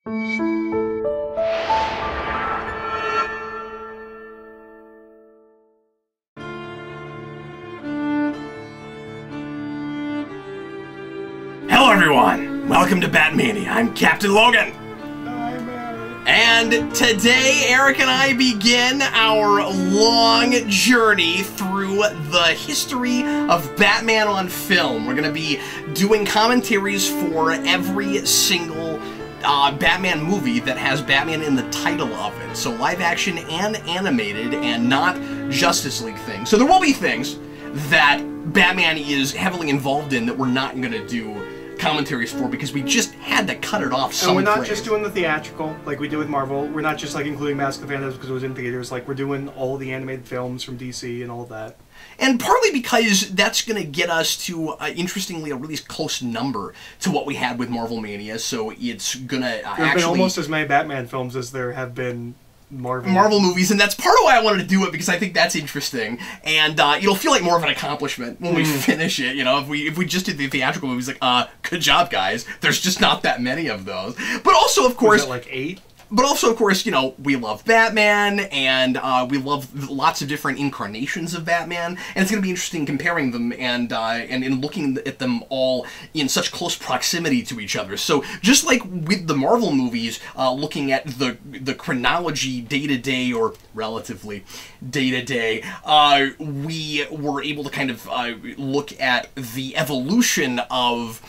Hello everyone! Welcome to Batmania. I'm Captain Logan. And today, Eric and I begin our long journey through the history of Batman on film. We're going to be doing commentaries for every single Batman movie that has Batman in the title of it. So live action and animated, and not Justice League things. So there will be things that Batman is heavily involved in that we're not going to do commentaries for, because we just had to cut it off someplace. And we're not just doing the theatrical like we do with Marvel. We're not just like including Mask of the Phantasm because it was in theaters. Like, we're doing all the animated films from DC and all of that. And partly because that's going to get us to, interestingly, a really close number to what we had with Marvel Mania. So it's going to there have been almost as many Batman films as there have been Marvel movies, and that's part of why I wanted to do it, because I think that's interesting, and it'll feel like more of an accomplishment when we finish it. You know, if we just did the theatrical movies, like, good job, guys. There's just not that many of those. But also, of course, is it like 8? But also, of course, you know, we love Batman, and we love lots of different incarnations of Batman, and it's going to be interesting comparing them and looking at them all in such close proximity to each other. So, just like with the Marvel movies, looking at the chronology day-to-day, or relatively day-to-day, we were able to kind of look at the evolution of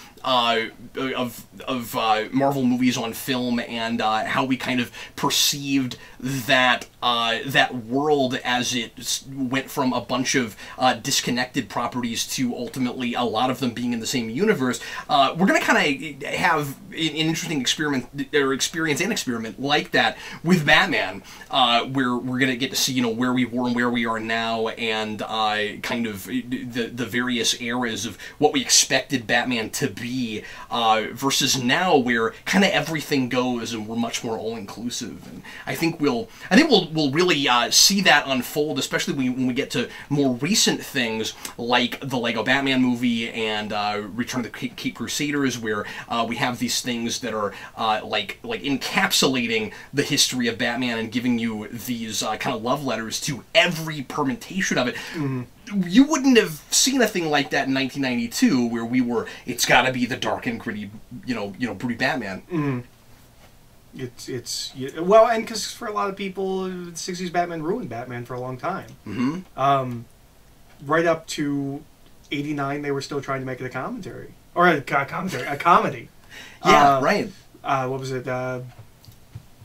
Marvel movies on film, and how we kind of perceived that that world as it went from a bunch of disconnected properties to ultimately a lot of them being in the same universe. We're going to kind of have an interesting experience like that with Batman, where we're going to get to see, you know, where we were and where we are now, and kind of the various eras of what we expected Batman to be, versus now where kind of everything goes and we're much more all-inclusive. And I think we'll really see that unfold, especially when we get to more recent things like the Lego Batman movie and Return of the Caped Crusaders, where we have these things that are like encapsulating the history of Batman and giving you these kind of love letters to every permutation of it. You wouldn't have seen a thing like that in 1992, where we were, it's got to be the dark and gritty, you know, broody Batman. Well, and because for a lot of people, the 60s Batman ruined Batman for a long time. Right up to 89, they were still trying to make it a commentary. Or a comedy. Yeah, right. What was it?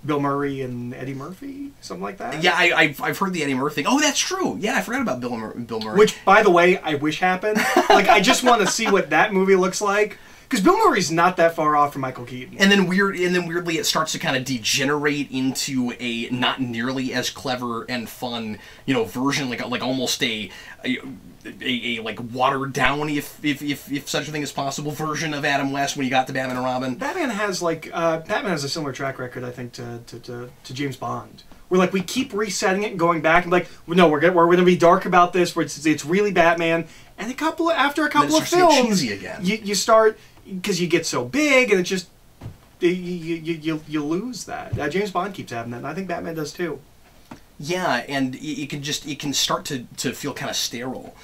Bill Murray and Eddie Murphy? Something like that? Yeah, I've heard the Eddie Murphy thing. Oh, that's true. Yeah, I forgot about Bill Murray. Which, by the way, I wish happened. Like, I just want to see what that movie looks like. Because Bill Murray's not that far off from Michael Keaton. And then weirdly it starts to kind of degenerate into a not nearly as clever and fun, you know, version, like almost a like watered down, if such a thing is possible, version of Adam West when you got to Batman and Robin. Batman has a similar track record, I think, to James Bond. Where, like, we keep resetting it and going back and like, no, we're going to be dark about this. Where it's really Batman, and after a couple of films, cheesy again. You start, because you get so big, and it just you lose that. James Bond keeps having that, and I think Batman does too. Yeah, and it can start to feel kind of sterile.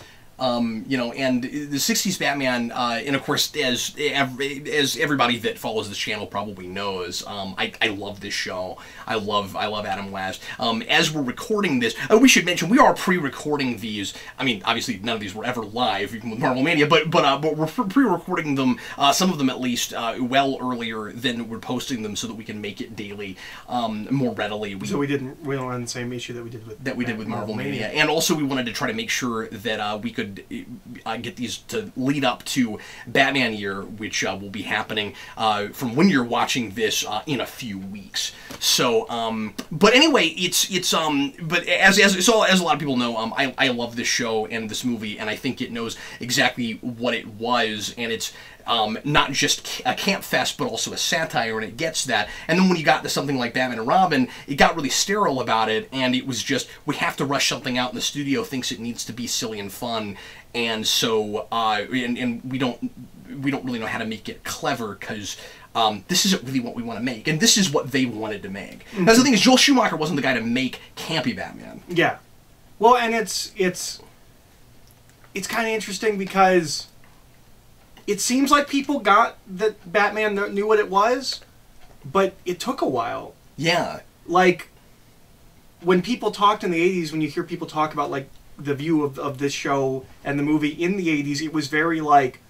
You know, and the 60s Batman, and of course, as everybody that follows this channel probably knows, I love this show. I love Adam West. As we're recording this, we should mention we are pre-recording these. I mean, obviously none of these were ever live, even with Marvel Mania, but we're pre-recording them, some of them at least, well earlier than we're posting them, so that we can make it daily, more readily. We don't run the same issue that we did with Marvel Mania, and also we wanted to try to make sure that we could get these to lead up to Batman Year, which will be happening from when you're watching this in a few weeks. So, but anyway, but as a lot of people know, I love this show and this movie, and I think it knows exactly what it was, and it's not just a camp fest, but also a satire, and it gets that. And then when you got to something like Batman and Robin, it got really sterile about it, and it was just, we have to rush something out, and the studio thinks it needs to be silly and fun, and so, and we don't really know how to make it clever, because this isn't really what we want to make, and this is what they wanted to make. Because the thing is, Joel Schumacher wasn't the guy to make campy Batman. Yeah. Well, and it's kind of interesting because it seems like people got that Batman knew what it was, but it took a while. Yeah. Like, when people talked in the 80s, when you hear people talk about, like, the view of this show and the movie in the 80s, it was very, like,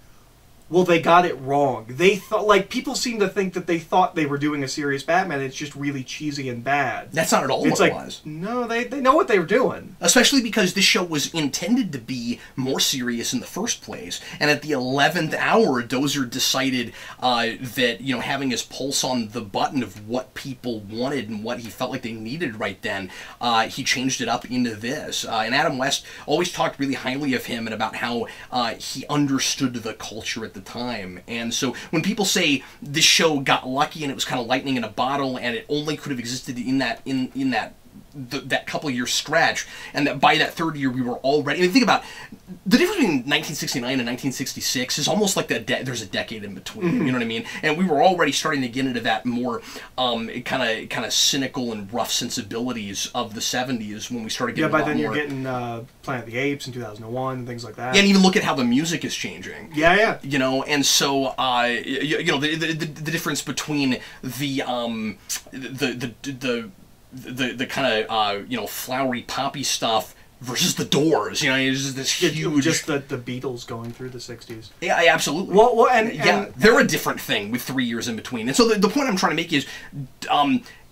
well, they got it wrong. They thought, like, people seem to think that they thought they were doing a serious Batman. It's just really cheesy and bad. That's not at all what it was. No, they know what they were doing. Especially because this show was intended to be more serious in the first place. And at the 11th hour, Dozer decided that, you know, having his pulse on the button of what people wanted and what he felt like they needed right then, he changed it up into this. And Adam West always talked really highly of him and about how he understood the culture at the time. And so when people say this show got lucky and it was kind of lightning in a bottle and it only could have existed in that couple year stretch, and that by that third year we were already, I mean, think about the difference between 1969 and 1966 is almost like there's a decade in between. You know what I mean? And we were already starting to get into that more kind of cynical and rough sensibilities of the 70s when we started getting by then you're getting Planet of the Apes in 2001 and things like that. Yeah, and even look at how the music is changing. Yeah. You know, and so you know the difference between the kind of you know, flowery poppy stuff versus the Doors, you know, it's just this huge... Just the Beatles going through the 60s. Yeah, absolutely. Well, and they're a different thing with 3 years in between. And so the point I'm trying to make is,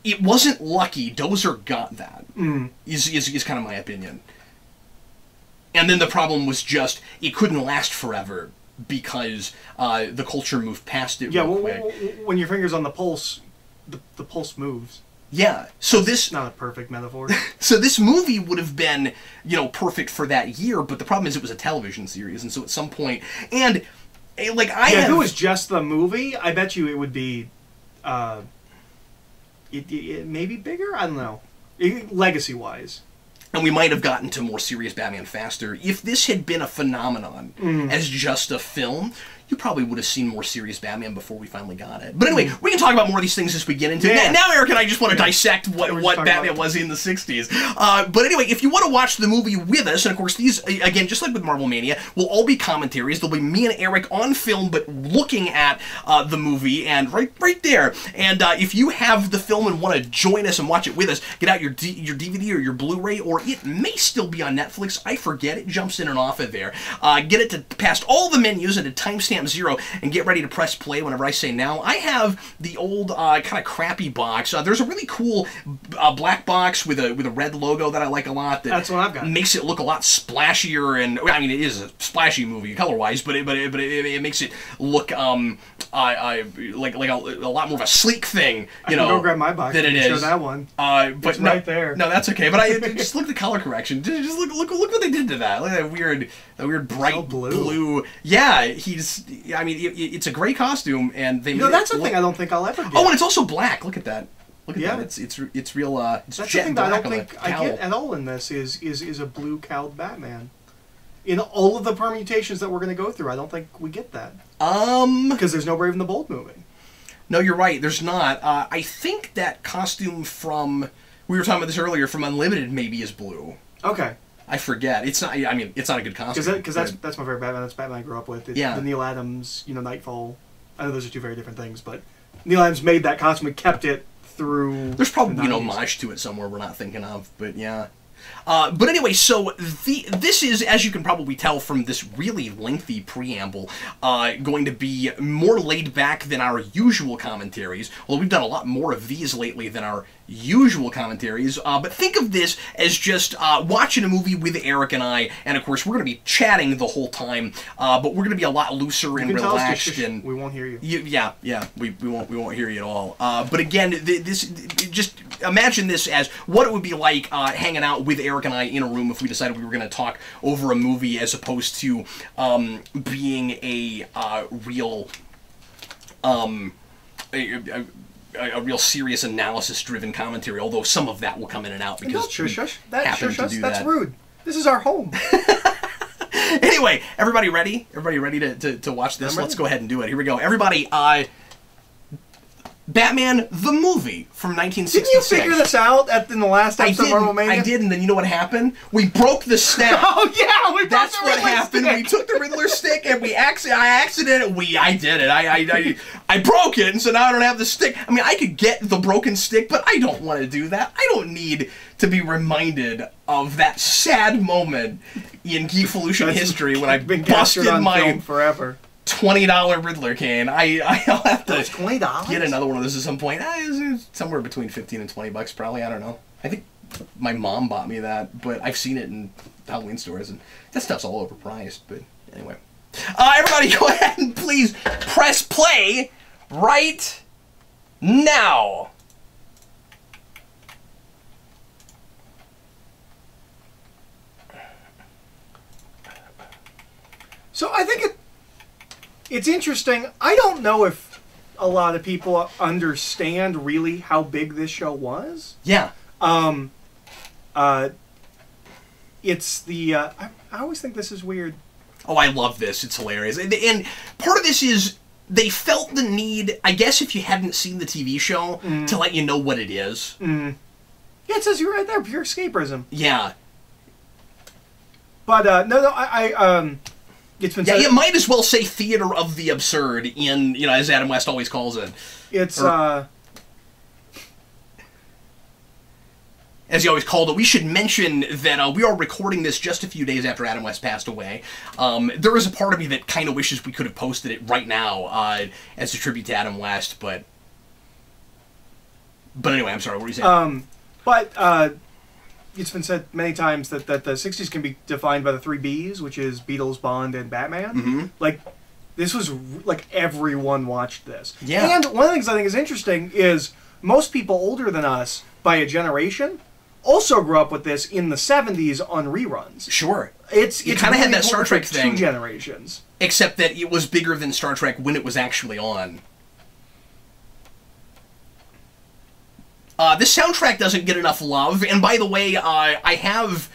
it wasn't lucky. Dozer got that, is kind of my opinion. And then the problem was just, it couldn't last forever because the culture moved past it real quick. When your finger's on the pulse, the pulse moves. Yeah, so this... Not a perfect metaphor. So this movie would have been, you know, perfect for that year, but the problem is it was a television series, and so at some point... And, like, if it was just the movie, I bet you it would be... it maybe bigger? I don't know. Legacy-wise. And we might have gotten to more serious Batman faster. If this had been a phenomenon as just a film... You probably would have seen more serious Batman before we finally got it. But anyway, we can talk about more of these things as we get into it. Yeah. Now, Eric and I just want to dissect what Batman was in the 60s. But anyway, if you want to watch the movie with us, and of course these, again, just like with Marvel Mania, will all be commentaries. There'll be me and Eric on film, but looking at the movie, and right there. And if you have the film and want to join us and watch it with us, get out your DVD or your Blu-ray, or it may still be on Netflix. I forget. It jumps in and off of there. Get it to past all the menus and to timestamp 0 and get ready to press play whenever I say now. I have the old kind of crappy box. There's a really cool black box with a red logo that I like a lot. That's what I've got. Makes it look a lot splashier, and I mean, it is a splashy movie color-wise, but it makes it look like a lot more of a sleek thing. You know, go grab my box. That it is. Show that one. But it's right there. No, that's okay. But I just look at the color correction. Just look what they did to that. Look at that weird bright so blue. Yeah, I mean, it's a gray costume, and they. That's a thing I don't think I'll ever get. Oh, and it's also black. Look at that. Look at that. It's real. It's that's jet the thing black that I don't think I get at all in this is a blue cowled Batman. In all of the permutations that we're going to go through, I don't think we get that. Because there's no Brave and the Bold movie. No, you're right. There's not. I think that costume from, we were talking about this earlier, from Unlimited maybe is blue. Okay. I forget. It's not. I mean, it's not a good costume. Because that's my favorite Batman. That's Batman I grew up with. The Neil Adams, Nightfall. I know those are two very different things, but Neil Adams made that costume and kept it through. There's probably an homage to it somewhere we're not thinking of, but yeah. But anyway, so this is, as you can probably tell from this really lengthy preamble, going to be more laid back than our usual commentaries. Although we've done a lot more of these lately than our usual commentaries. But think of this as just watching a movie with Eric and I, and of course we're going to be chatting the whole time. But we're going to be a lot looser and relaxed. And we won't hear you. Yeah, we won't hear you at all. But again, just imagine this as what it would be like hanging out with Eric and I in a room if we decided we were going to talk over a movie, as opposed to being a real a real serious analysis-driven commentary. Although some of that will come in and out because that's rude. This is our home. Anyway, everybody ready? Everybody ready to watch this? Let's go ahead and do it. Here we go. Everybody, Batman the movie from 1966. Didn't you figure this out in the last episode of Marvel Mania? I did, and then you know what happened? We broke the stack. Oh yeah, That's what happened. Stick. We took the Riddler stick, and I broke it, and so now I don't have the stick. I mean, I could get the broken stick, but I don't want to do that. I don't need to be reminded of that sad moment in Geekvolution history when I busted my forever. $20 Riddler cane. I'll have to $20? get another one of those at some point. It's somewhere between 15 and 20 bucks, probably. I don't know. I think my mom bought me that, but I've seen it in Halloween stores, and that stuff's all overpriced. But anyway, everybody, go ahead and please press play right now. So I think it's interesting. I don't know if a lot of people understand really how big this show was. Yeah. It's the I always think this is weird. Oh, I love this. It's hilarious. And part of this is they felt the need, I guess if you hadn't seen the TV show, to let you know what it is. Yeah, it says you're right there, pure escapism. Yeah. But it's been said, you might as well say theater of the absurd in, as Adam West always calls it. It's, as he always called it. We should mention that we are recording this just a few days after Adam West passed away. There is a part of me that kind of wishes we could have posted it right now as a tribute to Adam West, but anyway, I'm sorry, what were you saying? It's been said many times that the 60s can be defined by the 3 Bs, which is Beatles, Bond, and Batman. Mm-hmm. Like, this was, everyone watched this. Yeah. And one of the things I think is interesting is most people older than us, by a generation, also grew up with this in the 70s on reruns. Sure. It kind of had that Star Trek thing. 2 generations. Except that it was bigger than Star Trek when it was actually on. This soundtrack doesn't get enough love, and by the way, I haven't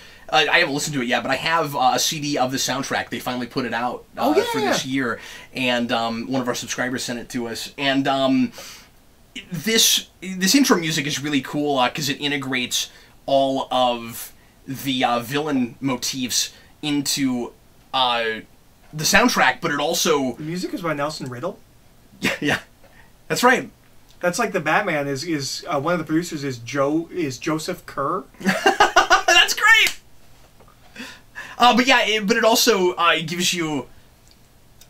listened to it yet, but I have a CD of the soundtrack. They finally put it out for this year, and one of our subscribers sent it to us. And this intro music is really cool because it integrates all of the villain motifs into the soundtrack, but it also... The music is by Nelson Riddle? Yeah, that's right. That's like the Batman is one of the producers is Joseph Kerr. That's great. But yeah, but it also gives you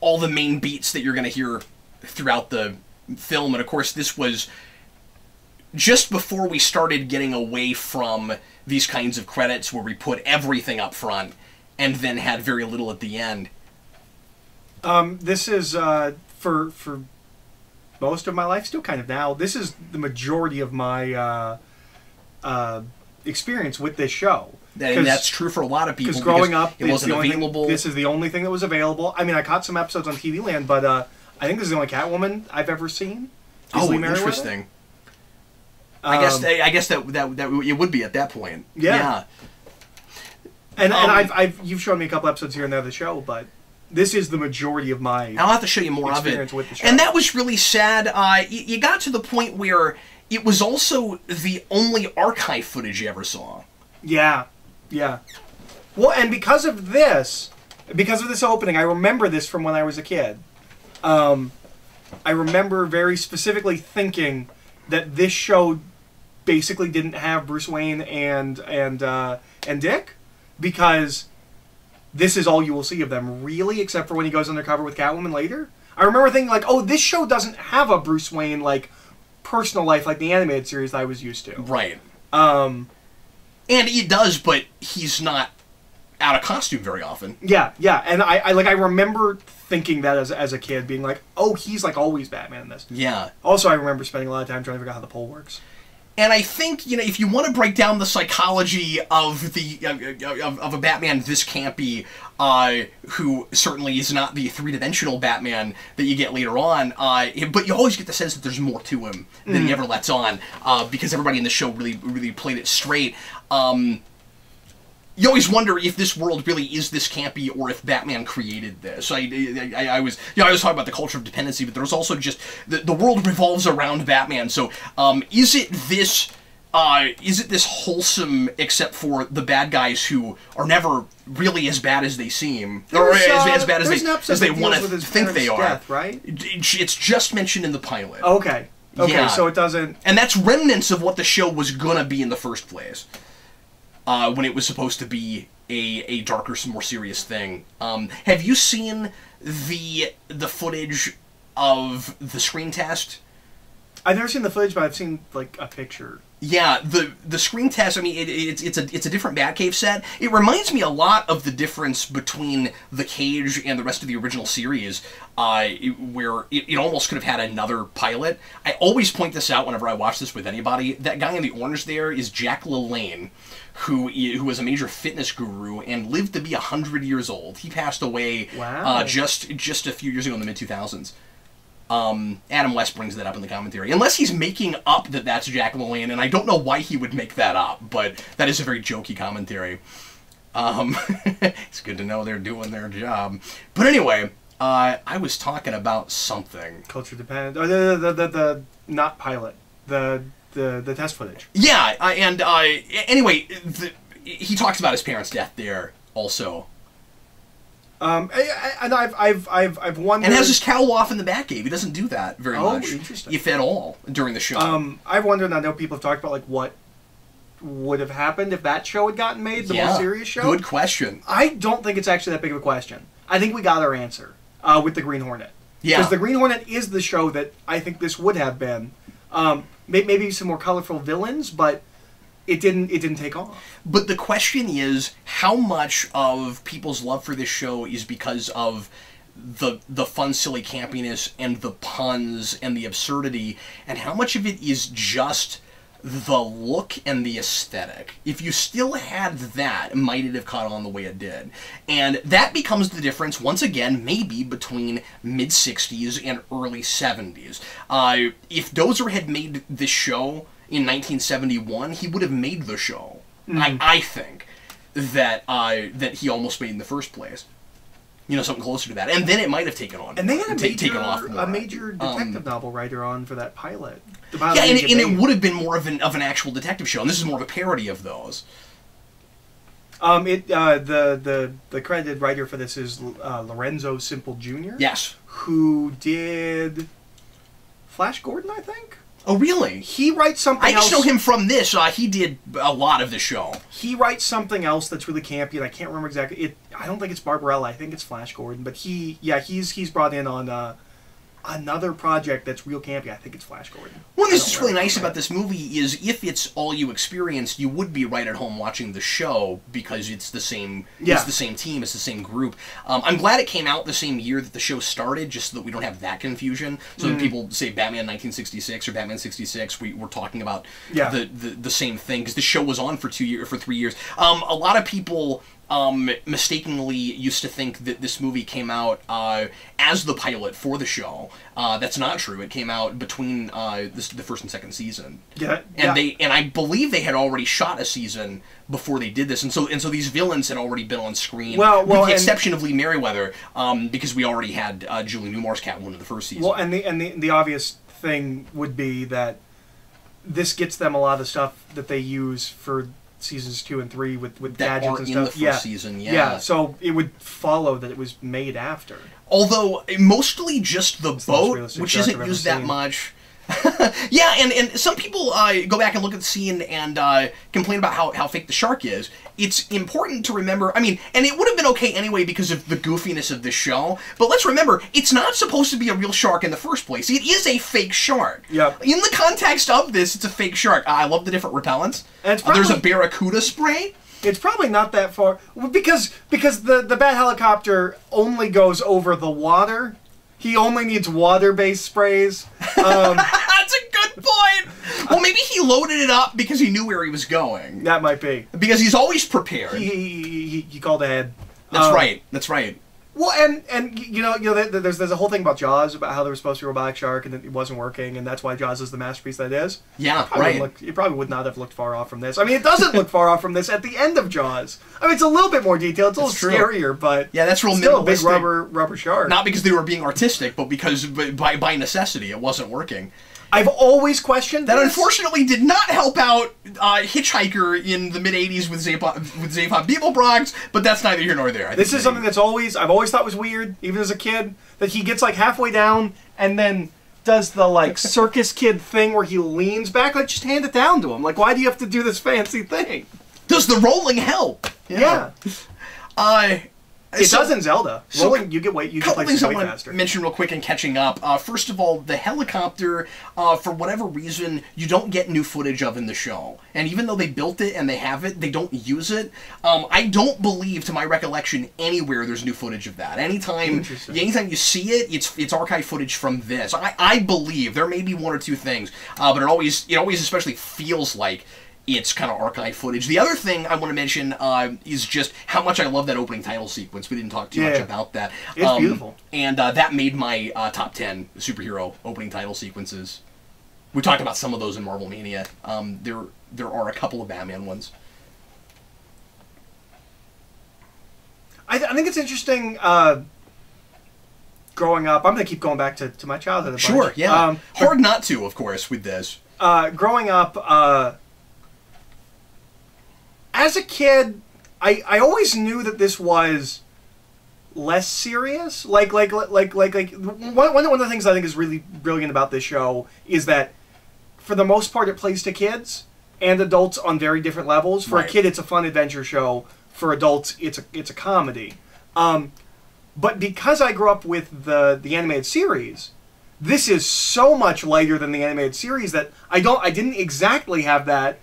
all the main beats that you're going to hear throughout the film, and of course this was just before we started getting away from these kinds of credits where we put everything up front and then had very little at the end. This is for most of my life, still kind of now, this is the majority of my experience with this show. And that's true for a lot of people. Because growing up, it wasn't available. This is the only thing that was available. I mean, I caught some episodes on TV Land, but I think this is the only Catwoman I've ever seen. Interesting. I guess that it would be at that point. Yeah. And you've shown me a couple episodes here and there of the show, but this is the majority of my I'll have to show you more of it. With the show. And that was really sad. You got to the point where it was also the only archive footage you ever saw. Yeah. Yeah. Well, and because of this opening, I remember this from when I was a kid. I remember very specifically thinking that this show basically didn't have Bruce Wayne and Dick, because this is all you will see of them, really, except for when he goes undercover with Catwoman later. I remember thinking, like, oh, this show doesn't have a Bruce Wayne, like, personal life like the animated series that I was used to. Right. And he does, but he's not out of costume very often. Yeah, yeah. And I remember thinking that as a kid, being like, oh, he's, like, always Batman in this. Yeah. Also, I remember spending a lot of time trying to figure out how the pole works. And I think, if you want to break down the psychology of of a Batman this campy, who certainly is not the three-dimensional Batman that you get later on, but you always get the sense that there's more to him than he ever lets on, because everybody in the show really played it straight. you always wonder if this world really is this campy or if Batman created this. I was talking about the culture of dependency, but there's also just the world revolves around Batman. So is it this wholesome except for the bad guys who are never really as bad as they seem, or as bad as they want to think they are? Death, right? It's just mentioned in the pilot. Okay. Okay, yeah. So it doesn't... And that's remnants of what the show was gonna be in the first place. When it was supposed to be a darker, more serious thing. Have you seen the footage of the screen test? I've never seen the footage, but I've seen, like, a picture. Yeah, the screen test, I mean, it's a different Batcave set. It reminds me a lot of the difference between The Cage and the rest of the original series, where it almost could have had another pilot. I always point this out whenever I watch this with anybody. That guy in the orange there is Jack LaLanne, who was a major fitness guru and lived to be 100 years old. He passed away just a few years ago in the mid-2000s. Adam West brings that up in the commentary. Unless he's making up that that's Jack LaLanne, and I don't know why he would make that up, but that is a very jokey commentary. It's good to know they're doing their job. But anyway, I was talking about something. Culture dependent. Oh, the not pilot. The test footage. Yeah, anyway, he talks about his parents' death there also. And I've wondered. And has his cowl off in the Batcave. He doesn't do that very much, interesting. if at all, during the show. I've wondered. And I know people have talked about like what would have happened if that show had gotten made, the more serious show. Good question. I don't think it's actually that big of a question. I think we got our answer with the Green Hornet. Yeah, because the Green Hornet is the show that I think this would have been. Maybe some more colorful villains, but it didn't take off. But the question is, how much of people's love for this show is because of the fun, silly campiness and the puns and the absurdity, and how much of it is just the look and the aesthetic? If you still had that, might it have caught on the way it did? And that becomes the difference, once again, maybe between mid-60s and early 70s. If Dozer had made this show in 1971, he would have made the show. I think that he almost made in the first place. You know, something closer to that, and then it might have taken on. And they had a major detective novel writer on for that pilot. Yeah, and it would have been more of an actual detective show, and this is more of a parody of those. The credited writer for this is Lorenzo Simple Jr. Yes, who did Flash Gordon, I think. Oh, really? He writes something else. I just know him from this. He did a lot of the show. He writes something else that's really campy, and I can't remember exactly. I don't think it's Barbarella. I think it's Flash Gordon. But he's brought in on another project that's real campy. I think it's Flash Gordon. One thing that's really nice about this movie is if it's all you experienced, you would be right at home watching the show because it's the same. Yeah. It's the same team. It's the same group. I'm glad it came out the same year that the show started, just so that we don't have that confusion. So when people say Batman 1966 or Batman 66, we're talking about the same thing because the show was on for 3 years. A lot of people mistakenly used to think that this movie came out as the pilot for the show. That's not true. It came out between the first and second season. Yeah, and I believe they had already shot a season before they did this, and so these villains had already been on screen. With the exception of Lee Merryweather, because we already had Julie Newmar's Catwoman in the first season. Well, and the obvious thing would be that this gets them a lot of stuff that they use for seasons 2 and 3 with gadgets and stuff. In the first season, yeah. So it would follow that it was made after. Although mostly just the boat, which isn't used that much. Yeah, and some people go back and look at the scene and complain about how fake the shark is. It's important to remember, I mean, and it would have been okay anyway because of the goofiness of the show, but let's remember, it's not supposed to be a real shark in the first place. It is a fake shark. Yep. In the context of this, it's a fake shark. I love the different repellents. And there's a Barracuda spray. It's probably not that far, because the Bat helicopter only goes over the water. He only needs water-based sprays. That's a good point. Well, maybe he loaded it up because he knew where he was going. That might be. Because he's always prepared. He called ahead. That's right. That's right. Well, and there's a whole thing about Jaws, about how there was supposed to be a robotic shark and it wasn't working, and that's why Jaws is the masterpiece that it is. Yeah, right. You probably would not have looked far off from this. I mean, it doesn't look far off from this at the end of Jaws. I mean, it's a little bit more detailed, it's a little scarier, but yeah, that's real still a big rubber shark. Not because they were being artistic, but because by necessity it wasn't working. I've always questioned that. Unfortunately, did not help out Hitchhiker in the mid '80s with Zaphod Beeblebrox, but that's neither here nor there. This is something that's I've always thought was weird, even as a kid, that he gets like halfway down and then does the like circus kid thing where he leans back. Like, just hand it down to him. Like, why do you have to do this fancy thing? Does the rolling help? Yeah. It does in Zelda. Rolling, you get way faster. I want to mention real quick in catching up. First of all, the helicopter, for whatever reason, you don't get new footage of in the show. And even though they built it and they have it, they don't use it. I don't believe, to my recollection, anywhere there's new footage of that. Anytime you see it, it's archive footage from this. I believe there may be one or two things, but it always especially feels like it's kind of archive footage. The other thing I want to mention is just how much I love that opening title sequence. We didn't talk too much about that. It's beautiful. And that made my top 10 superhero opening title sequences. We talked about some of those in Marvel Mania. There are a couple of Batman ones. I think it's interesting growing up. I'm going to keep going back to my childhood. Sure, yeah. Hard not to, of course, with this. Growing up... as a kid, I always knew that this was less serious. One of the things I think is really brilliant about this show is that, for the most part, it plays to kids and adults on very different levels. For a kid, it's a fun adventure show. For adults, it's a comedy. But because I grew up with the animated series, this is so much lighter than the animated series that I didn't exactly have that.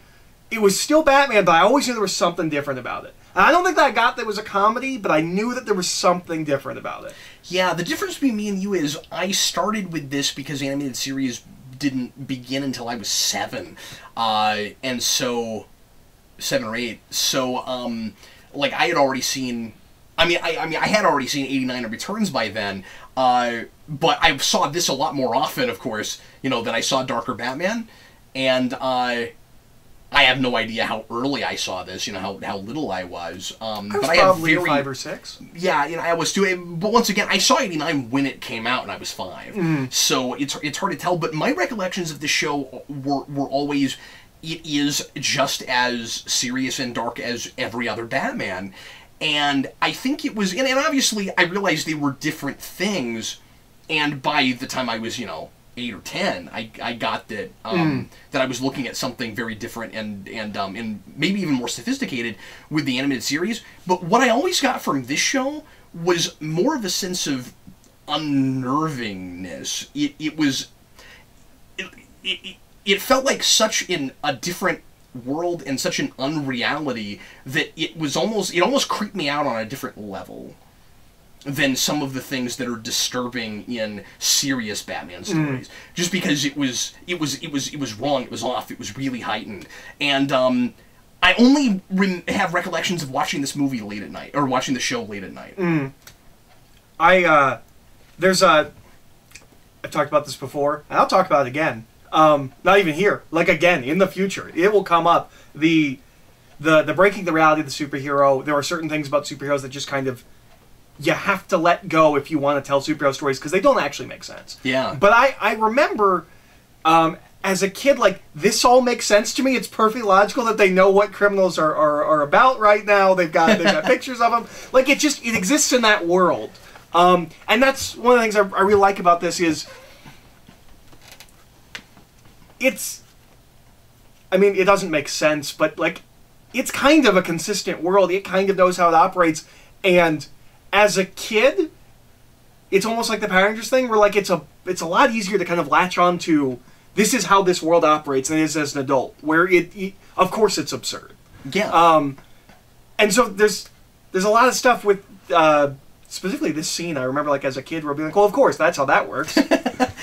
It was still Batman, but I always knew there was something different about it. And I don't think that I got that it was a comedy, but I knew that there was something different about it. Yeah, the difference between me and you is I started with this because the animated series didn't begin until I was 7. And so... 7 or 8. So, like, I had already seen... I had already seen 89 Returns by then, but I saw this a lot more often, of course, than I saw Darker Batman. And, I have no idea how early I saw this, how little I was. But I probably 5 or 6. Yeah, I was too. But once again, I saw 89 when it came out, and I was 5. So it's hard to tell. But my recollections of the show were always, it is just as serious and dark as every other Batman. And I think it was, and obviously I realized they were different things. And by the time I was, 8 or 10, I got that that I was looking at something very different and maybe even more sophisticated with the animated series. But what I always got from this show was more of a sense of unnervingness. It felt like such a different world and such an unreality that it almost creeped me out on a different level than some of the things that are disturbing in serious Batman stories. Just because it was wrong, it was off, it was really heightened. And I only have recollections of watching this movie late at night, or watching the show late at night. I've talked about this before, and I'll talk about it again. Not even here, like again, in the future. It will come up. The breaking the reality of the superhero, there are certain things about superheroes that just kind of, you have to let go if you want to tell superhero stories, because they don't actually make sense. Yeah. But I remember, as a kid, like, this all makes sense to me. It's perfectly logical that they know what criminals are about right now. They've got pictures of them. Like, it exists in that world. And that's one of the things I really like about this is, it doesn't make sense, but, like, it's kind of a consistent world. It kind of knows how it operates, and as a kid, it's almost like the Power Rangers thing, where like it's a lot easier to kind of latch on to, this is how this world operates than it is as an adult, where of course it's absurd. Yeah. And so there's a lot of stuff with specifically this scene. I remember, like, as a kid, we're being like, well, of course that's how that works.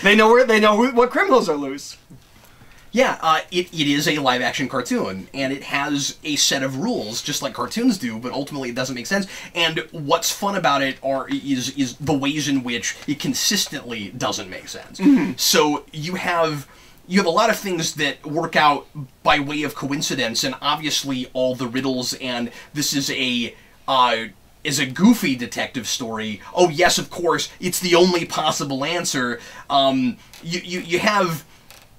They know what criminals are loose. Yeah, it is a live-action cartoon, and it has a set of rules, just like cartoons do, but ultimately it doesn't make sense. And what's fun about it is the ways in which it consistently doesn't make sense. So you have a lot of things that work out by way of coincidence, and obviously all the riddles, and this is a goofy detective story. Oh yes, of course, it's the only possible answer.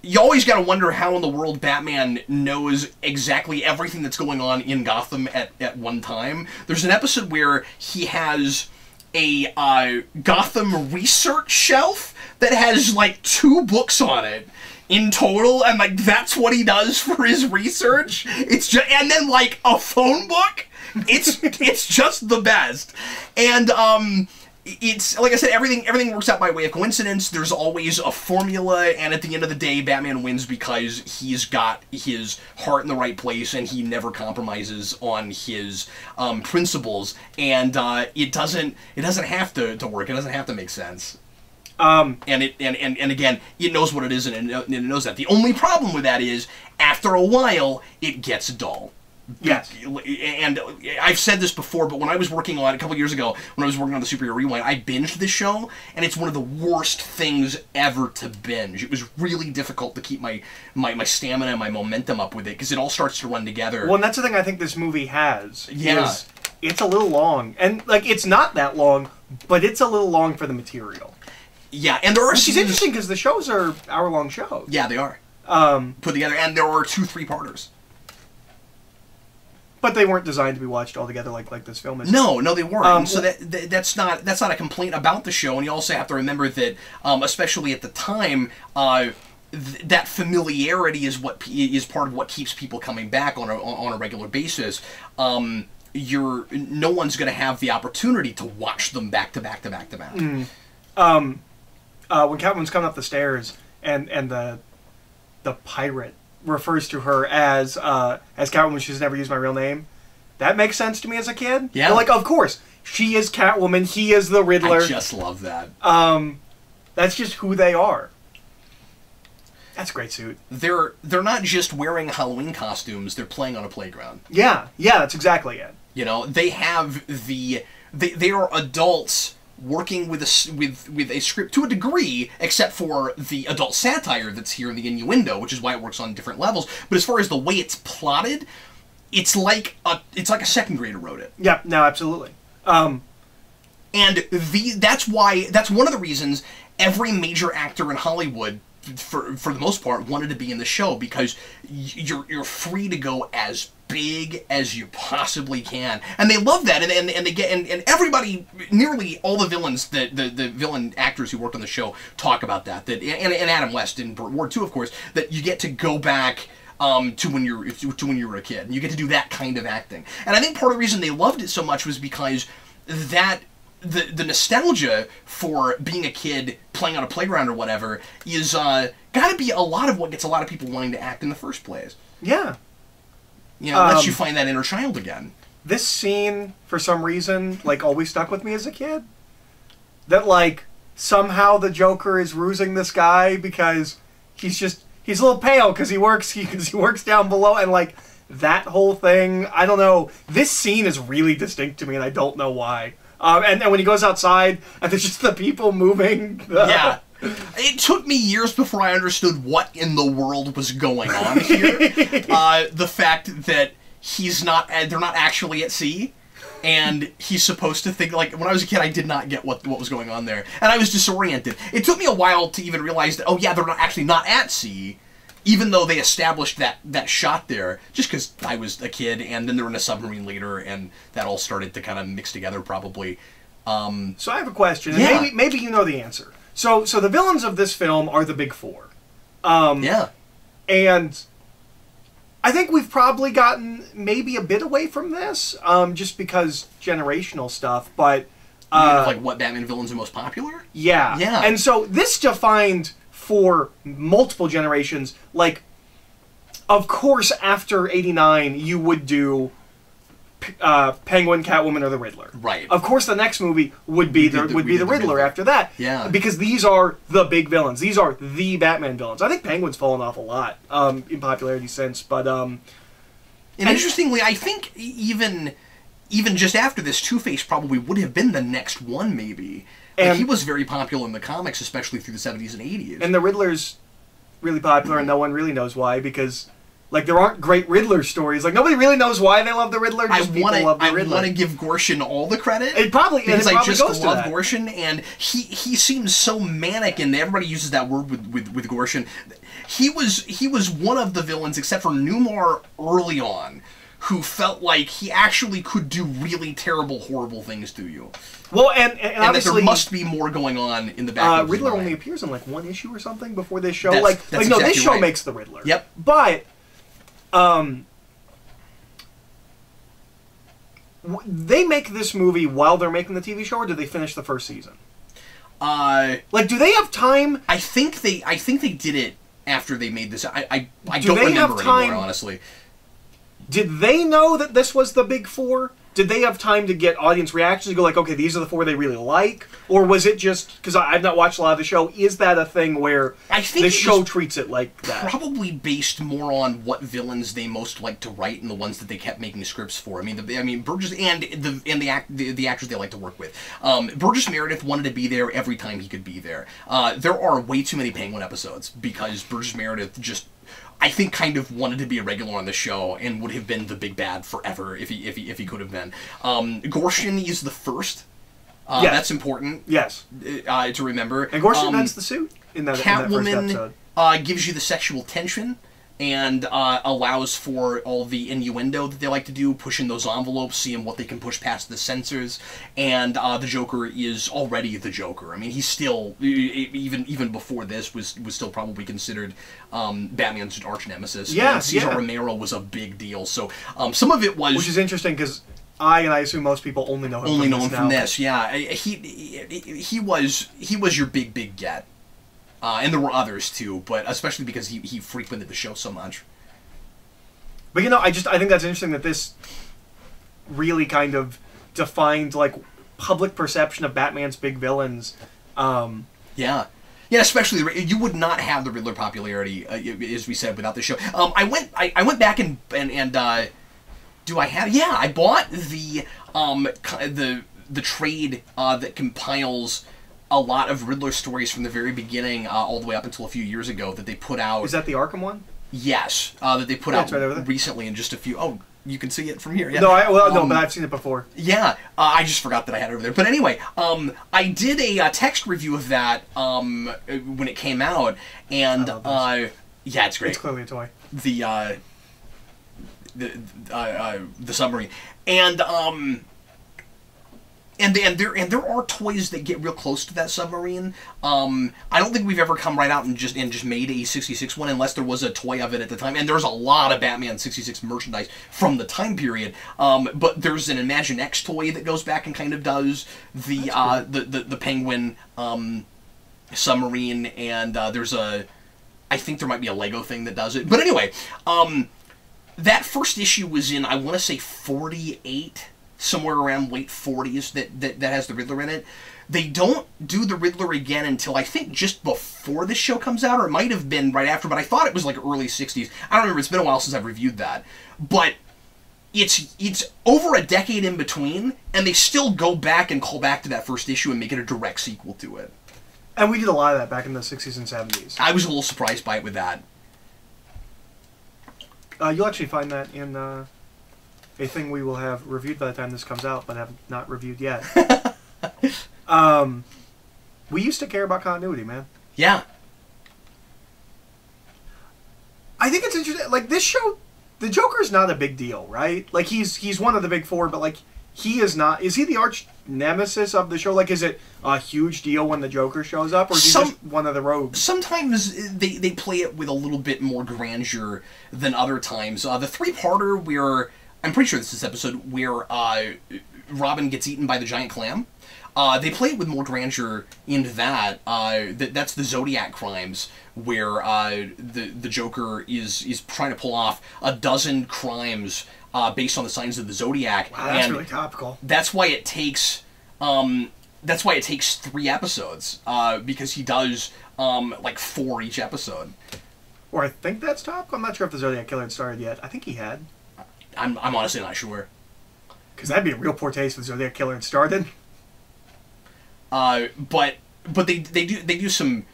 You always got to wonder how in the world Batman knows exactly everything that's going on in Gotham at one time. There's an episode where he has a Gotham research shelf that has like 2 books on it in total, and like that's what he does for his research. It's just, and then like a phone book. It's just the best. And it's, like I said, everything works out by way of coincidence. There's always a formula, and at the end of the day, Batman wins because he's got his heart in the right place, and he never compromises on his principles. And it doesn't have to work. It doesn't have to make sense. And again, it knows what it is, and it knows that. The only problem with that is, after a while, it gets dull. Yes. And I've said this before, but when I was working on, a couple years ago, when I was working on the Superhero Rewind, I binged this show, and it's one of the worst things ever to binge. It was really difficult to keep my stamina and my momentum up with it, because it all starts to run together. Well, and that's the thing I think this movie has. Yeah. Is it's a little long. And, like, it's not that long, but it's a little long for the material. Yeah, and there are Which is interesting, because the shows are hour-long shows. Yeah, they are. Put together, and there are 2 3-parters. But they weren't designed to be watched all together like this film is. No, they weren't. So that's not a complaint about the show. And you also have to remember that, especially at the time, that familiarity is part of what keeps people coming back on a regular basis. No one's going to have the opportunity to watch them back to back to back to back. When Catwoman's coming up the stairs and the pirate refers to her as Catwoman, she's never used my real name. That makes sense to me as a kid. Yeah. But like, of course, she is Catwoman, he is the Riddler. I just love that. That's just who they are. That's a great suit. They're not just wearing Halloween costumes, they're playing on a playground. Yeah, that's exactly it. You know, they have they are adults working with a script to a degree, except for the adult satire that's here in the innuendo, which is why it works on different levels. But as far as the way it's plotted, it's like a second grader wrote it. Yeah, no, absolutely. And that's one of the reasons every major actor in Hollywood, for the most part, wanted to be in the show, because you're free to go as big as you possibly can, and they love that, and they get and everybody, nearly all the villains, the villain actors who worked on the show talk about that and Adam West and Burt Ward too, of course, that you get to go back to when you were a kid, and you get to do that kind of acting. And I think part of the reason they loved it so much was because that the nostalgia for being a kid playing on a playground or whatever is got to be a lot of what gets a lot of people wanting to act in the first place. Yeah. You know, lets you find that inner child again. This scene, for some reason, like, always stuck with me as a kid. That, like, somehow the Joker is rusing this guy because he's a little pale because he works down below, and, like, that whole thing, I don't know. This scene is really distinct to me, and I don't know why. And when he goes outside, and there's just the people moving. Yeah. It took me years before I understood what in the world was going on here. The fact that they're not actually at sea, and he's supposed to think, like, when I was a kid, I did not get what was going on there, and I was disoriented. It took me a while to even realize that, oh yeah, they're not at sea, even though they established that shot there, just because I was a kid, and then they're in a submarine later, and that all started to kind of mix together, probably. So I have a question, and yeah. maybe you know the answer. So the villains of this film are the big four. Yeah. And I think we've probably gotten maybe a bit away from this, just because generational stuff, but... like what Batman villains are most popular? Yeah. Yeah. And so this defined for multiple generations, like, of course, after '89, you would do Penguin, Catwoman, or the Riddler. Right. Of course, the next movie would be the Riddler after that. Yeah. Because these are the big villains. These are the Batman villains. I think Penguin's fallen off a lot in popularity since, but and interestingly, I think even just after this, Two-Face probably would have been the next one, maybe. And he was very popular in the comics, especially through the 70s and 80s. And the Riddler's really popular, and no one really knows why, because like there aren't great Riddler stories. Like nobody really knows why they love the Riddler. Just people love the Riddler. I want to give Gorshin all the credit. It probably because I just goes love Gorshin, and he seems so manic, and everybody uses that word with Gorshin. He was one of the villains, except for Newmar early on, who felt like he actually could do really terrible, horrible things to you. Well, and obviously there must be more going on in the back of his Riddler mind. only appears in like one issue or something before this show. That's no, this show right. makes the Riddler. Yep. But they make this movie while they're making the TV show, or do they finish the first season? Like, do they have time? I think they did it after they made this. I don't remember anymore, honestly. Did they know that this was the big four? Did they have time to get audience reactions and go like, okay, these are the four they really like? Or was it just, because I've not watched a lot of the show, is that a thing where the show treats it like that? Probably based more on what villains they most like to write and the ones that they kept making scripts for. I mean, Burgess and the actors they like to work with. Burgess Meredith wanted to be there every time he could be there. There are way too many Penguin episodes because Burgess Meredith just, I think, kind of wanted to be a regular on the show and would have been the big bad forever if he could have been. Gorshin is the first. Yes. That's important. Yes. To remember. And Gorshin invents the suit in that first episode. Catwoman gives you the sexual tension and allows for all the innuendo that they like to do, pushing those envelopes, seeing what they can push past the censors. And the Joker is already the Joker. I mean, he's still, even before this, was still probably considered Batman's arch nemesis. Yeah, and Cesar Romero was a big deal. So some of it was, which is interesting because I assume most people only know him from this. Yeah, he was your big get. And there were others too, but especially because he frequented the show so much. But I think that's interesting that this really kind of defined like public perception of Batman's big villains. Yeah, especially you would not have the Riddler popularity, as we said, without the show. I went back and do I have? Yeah, I bought the trade that compiles a lot of Riddler stories from the very beginning, all the way up until a few years ago, that they put out. Is that the Arkham one? Yes, that they put out right recently in just a few. Oh, you can see it from here. Yeah. No, no, but I've seen it before. Yeah, I just forgot that I had it over there. But anyway, I did a text review of that when it came out, and yeah, it's great. It's clearly a toy. The submarine, and there are toys that get real close to that submarine. I don't think we've ever come right out and just made a 66 one unless there was a toy of it at the time. And there's a lot of Batman 66 merchandise from the time period. But there's an Imaginext toy that goes back and kind of does the the Penguin submarine, and there's I think there might be a Lego thing that does it. But anyway, that first issue was in, I want to say 48. Somewhere around late 40s that has the Riddler in it. They don't do the Riddler again until I think just before this show comes out, or it might have been right after, but I thought it was like early 60s. I don't remember, it's been a while since I've reviewed that. But it's over a decade in between, and they still go back and call back to that first issue and make it a direct sequel to it. And we did a lot of that back in the 60s and 70s. I was a little surprised by it with that. You'll actually find that in a thing we will have reviewed by the time this comes out, but have not reviewed yet. We used to care about continuity, man. Yeah. I think it's interesting. Like, this show, the Joker's not a big deal, right? Like, he's one of the big four, but, like, he is not... Is he the arch nemesis of the show? Like, is it a huge deal when the Joker shows up, or is he just one of the rogues? Sometimes they play it with a little bit more grandeur than other times. The three-parter where... I'm pretty sure this is this episode where Robin gets eaten by the giant clam. They play it with more grandeur in that. That's the Zodiac Crimes, where the Joker is trying to pull off a dozen crimes based on the signs of the Zodiac. Wow, that's really topical. That's why it takes 3 episodes, because he does like 4 each episode. Or I think that's topical. I'm not sure if the Zodiac Killer had started yet. I think he had. I'm honestly not sure. Because that'd be a real poor taste if the Zodiac Killer had started. But they do some.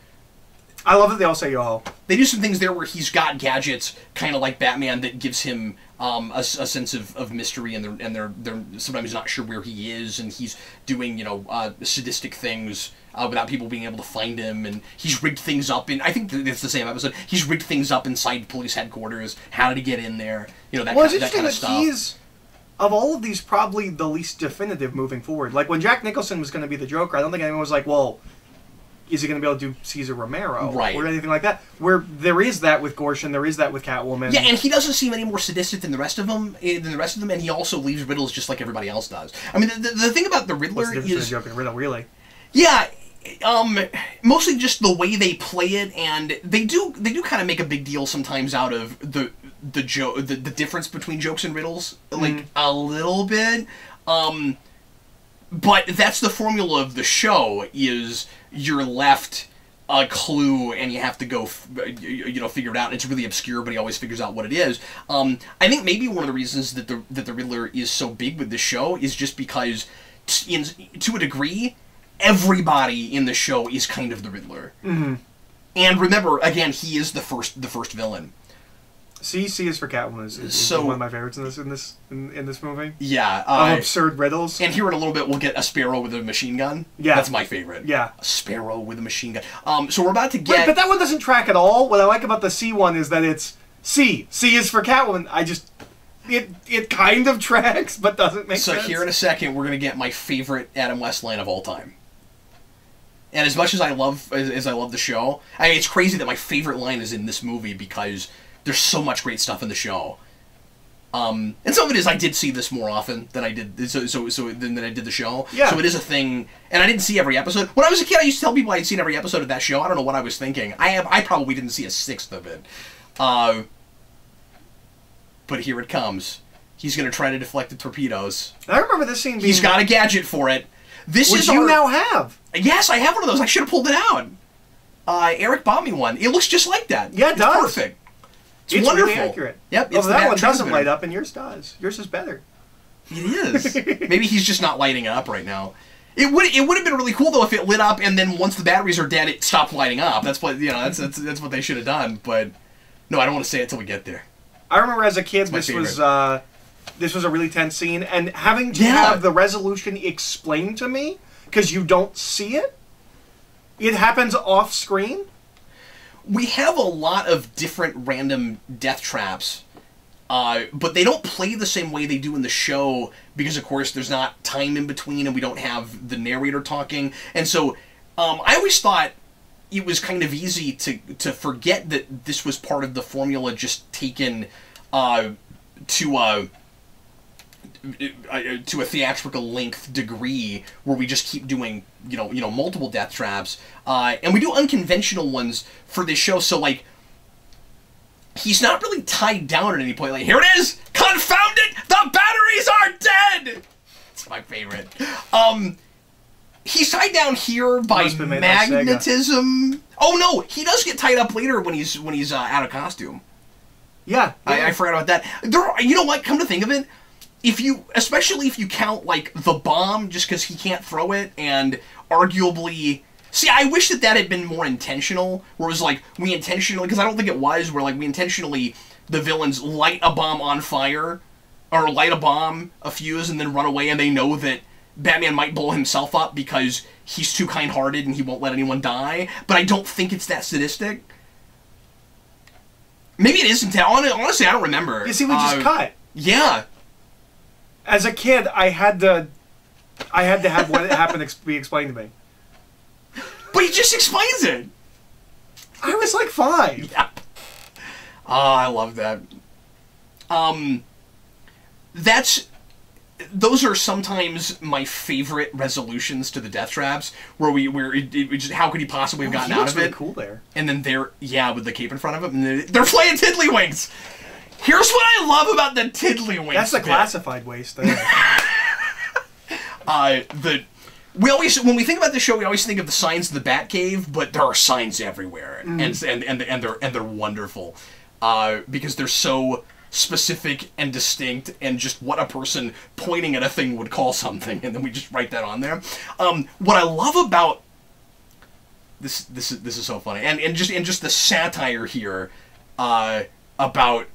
I love that they all say yo-ho. They do some things there where he's got gadgets, kind of like Batman, that gives him a sense of mystery, and they're sometimes not sure where he is, and he's doing sadistic things without people being able to find him, and he's rigged things up in. I think it's the same episode. He's rigged things up inside police headquarters. How did he get in there? That kind of stuff. He's, of all of these, probably the least definitive moving forward. Like when Jack Nicholson was going to be the Joker, I don't think anyone was like, well, is he going to be able to do Cesar Romero or anything like that? Where there is that with Gorshin, there is that with Catwoman. Yeah, and he doesn't seem any more sadistic than the rest of them. And he also leaves riddles just like everybody else does. I mean, the thing about the Riddler What's the difference between Joker and Riddler, really? Yeah, mostly just the way they play it, and they do kind of make a big deal sometimes out of the difference between jokes and riddles, like a little bit. But that's the formula of the show, is you're left a clue and you have to go figure it out. It's really obscure, but he always figures out what it is. I think maybe one of the reasons that the Riddler is so big with this show is just because, to a degree, everybody in the show is kind of the Riddler. Mm-hmm. And remember, again, he is the first villain. C is for Catwoman is one of my favorites in this movie. Yeah, absurd riddles. And here in a little bit, we'll get a Sparrow with a machine gun. Yeah, that's my favorite. Yeah, a Sparrow with a machine gun. So we're about to get. Right, but that one doesn't track at all. What I like about the C one is that it's C. C is for Catwoman. It kind of tracks, but doesn't make sense. So here in a second, we're gonna get my favorite Adam West line of all time. And as much as I love the show, I mean, it's crazy that my favorite line is in this movie because there's so much great stuff in the show. And some of it is I did see this more often than I did than I did the show. Yeah. So it is a thing, and I didn't see every episode. When I was a kid, I used to tell people I'd seen every episode of that show. I don't know what I was thinking. I probably didn't see a sixth of it. But here it comes. He's going to try to deflect the torpedoes. I remember this scene being... He's got a gadget for it. Which you now have. Yes, I have one of those. I should have pulled it out. Eric bought me one. It looks just like that. Yeah, it does. Perfect. It's wonderful. really accurate. Yep. Well, that one doesn't light up, and yours does. Yours is better. It is. Maybe he's just not lighting up right now. It would have been really cool though if it lit up and then once the batteries are dead, it stopped lighting up. That's what that's what they should have done. But no, I don't want to say it till we get there. I remember as a kid, this was a really tense scene, and having to have the resolution explained to me because you don't see it. It happens off screen. We have a lot of different random death traps, but they don't play the same way they do in the show because, of course, there's not time in between and we don't have the narrator talking. And so I always thought it was kind of easy to forget that this was part of the formula just taken to a theatrical length degree where we just keep doing multiple death traps and we do unconventional ones for this show. So like he's not really tied down at any point. Like, here it is, confound it, the batteries are dead. It's my favorite. He's tied down here by magnetism. Oh no, he does get tied up later when he's out of costume. Yeah, I forgot about that. You know what? Come to think of it, especially if you count like the bomb, just because he can't throw it, and arguably, see, I wish that had been more intentional. Where it was like we intentionally, because I don't think it was, where like we intentionally, the villains light a bomb on fire, or light a fuse, and then run away, and they know that Batman might blow himself up because he's too kind-hearted and he won't let anyone die. But I don't think it's that sadistic. Maybe it isn't. Honestly, I don't remember. You see, we just cut. Yeah. As a kid, I had to have what happened be explained to me. But he just explains it. I was like 5. Yeah. Oh, I love that. those are sometimes my favorite resolutions to the death traps, where it just, how could he possibly have gotten out of really it? Cool there. And then with the cape in front of him, and they're playing Tiddlywinks. Here's what I love about the Tiddlywinks. That's the classified waste there. When we think about the show, we always think of the signs in the Batcave, but there are signs everywhere, and they're wonderful, because they're so specific and distinct, and just what a person pointing at a thing would call something, and then we just write that on there. What I love about this is so funny, and just the satire here about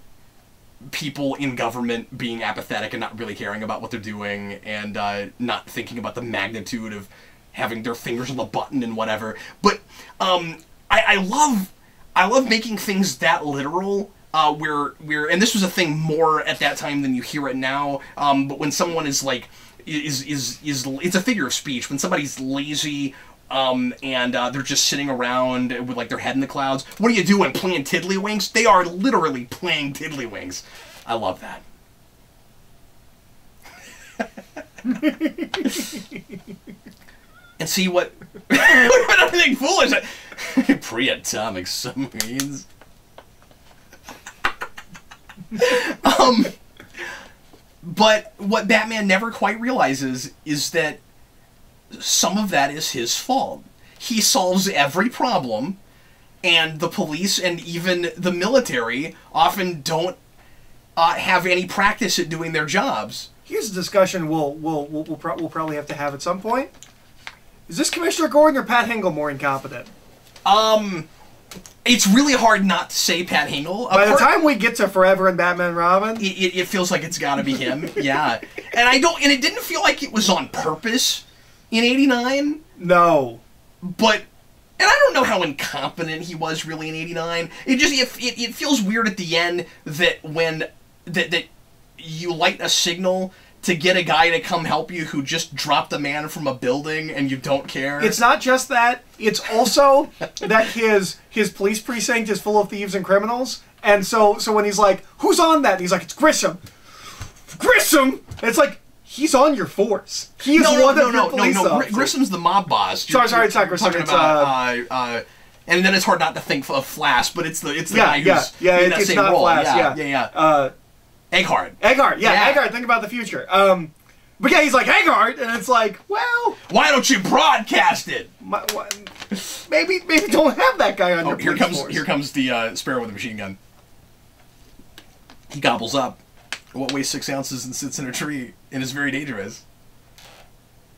people in government being apathetic and not really caring about what they're doing, and not thinking about the magnitude of having their fingers on the button and whatever. But I love making things that literal, where and this was a thing more at that time than you hear it now. But when someone is like it's a figure of speech. When somebody's lazy, and they're just sitting around with like their head in the clouds. What are you doing? Playing Tiddlywinks? They are literally playing Tiddlywinks. I love that. And see what everything foolish. Pre-atomic submarines. But what Batman never quite realizes is that some of that is his fault. He solves every problem, and the police and even the military often don't have any practice at doing their jobs. Here's a discussion we'll probably have to have at some point. Is this Commissioner Gordon or Pat Hingle more incompetent? It's really hard not to say Pat Hingle. By the time we get to Forever and Batman and Robin, it feels like it's got to be him. Yeah, and it didn't feel like it was on purpose in '89. No, but and I don't know how incompetent he was really in '89. It feels weird at the end that when that you light a signal to get a guy to come help you who just dropped a man from a building and you don't care. It's not just that. It's also that his police precinct is full of thieves and criminals. And so when he's like, who's on that? And he's like, it's Grissom. Grissom! And it's like, he's on your force. He is one of your police officers. Grissom's the mob boss. Sorry, it's not Grissom. It's and then it's hard not to think of Flash, but it's the guy who's in that same not role. Flash, Eggheart. Eggheart, think about the future. But yeah, he's like, Eggheart, and it's like, well... Why don't you broadcast it? Maybe don't have that guy on your police force. Here comes the Sparrow with a machine gun. He gobbles up what weighs 6 ounces and sits in a tree and is very dangerous.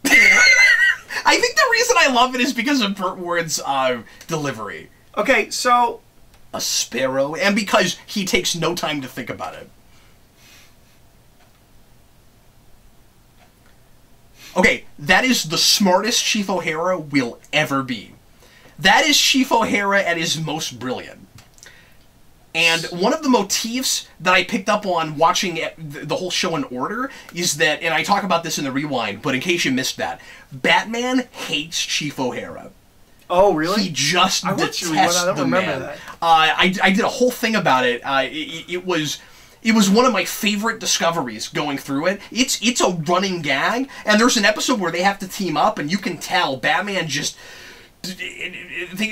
I think the reason I love it is because of Burt Ward's delivery. Okay, so... A sparrow, and because he takes no time to think about it. Okay, that is the smartest Chief O'Hara will ever be. That is Chief O'Hara at his most brilliant. And one of the motifs that I picked up on watching the whole show in order is that, and I talk about this in the rewind, but in case you missed that, Batman hates Chief O'Hara. Oh, really? He just detests the man. I did a whole thing about it. It was one of my favorite discoveries going through it. It's a running gag, and there's an episode where they have to team up, and you can tell Batman just...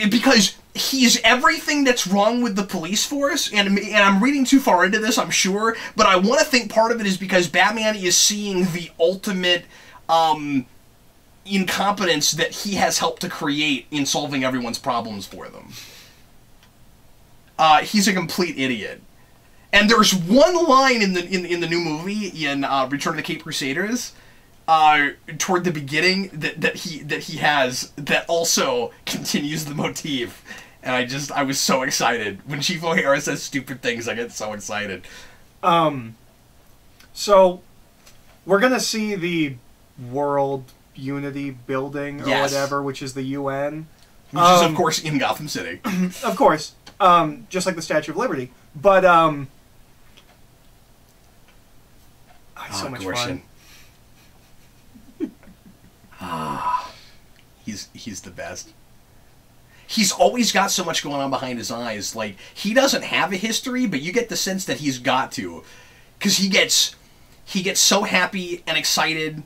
Because he's everything that's wrong with the police force, and I'm reading too far into this, I'm sure, but I want to think part of it is because Batman is seeing the ultimate incompetence that he has helped to create in solving everyone's problems for them. He's a complete idiot. And there's one line in the new movie in Return of the Caped Crusaders, toward the beginning that he has that also continues the motif, and I was so excited when Chief O'Hara says stupid things. I get so excited. So we're gonna see the World Unity Building or whatever, which is the UN, which is of course in Gotham City. Of course, just like the Statue of Liberty, but it's so much fun. He's the best. He's always got so much going on behind his eyes. Like, he doesn't have a history, but you get the sense that he's got to, because he gets he gets so happy and excited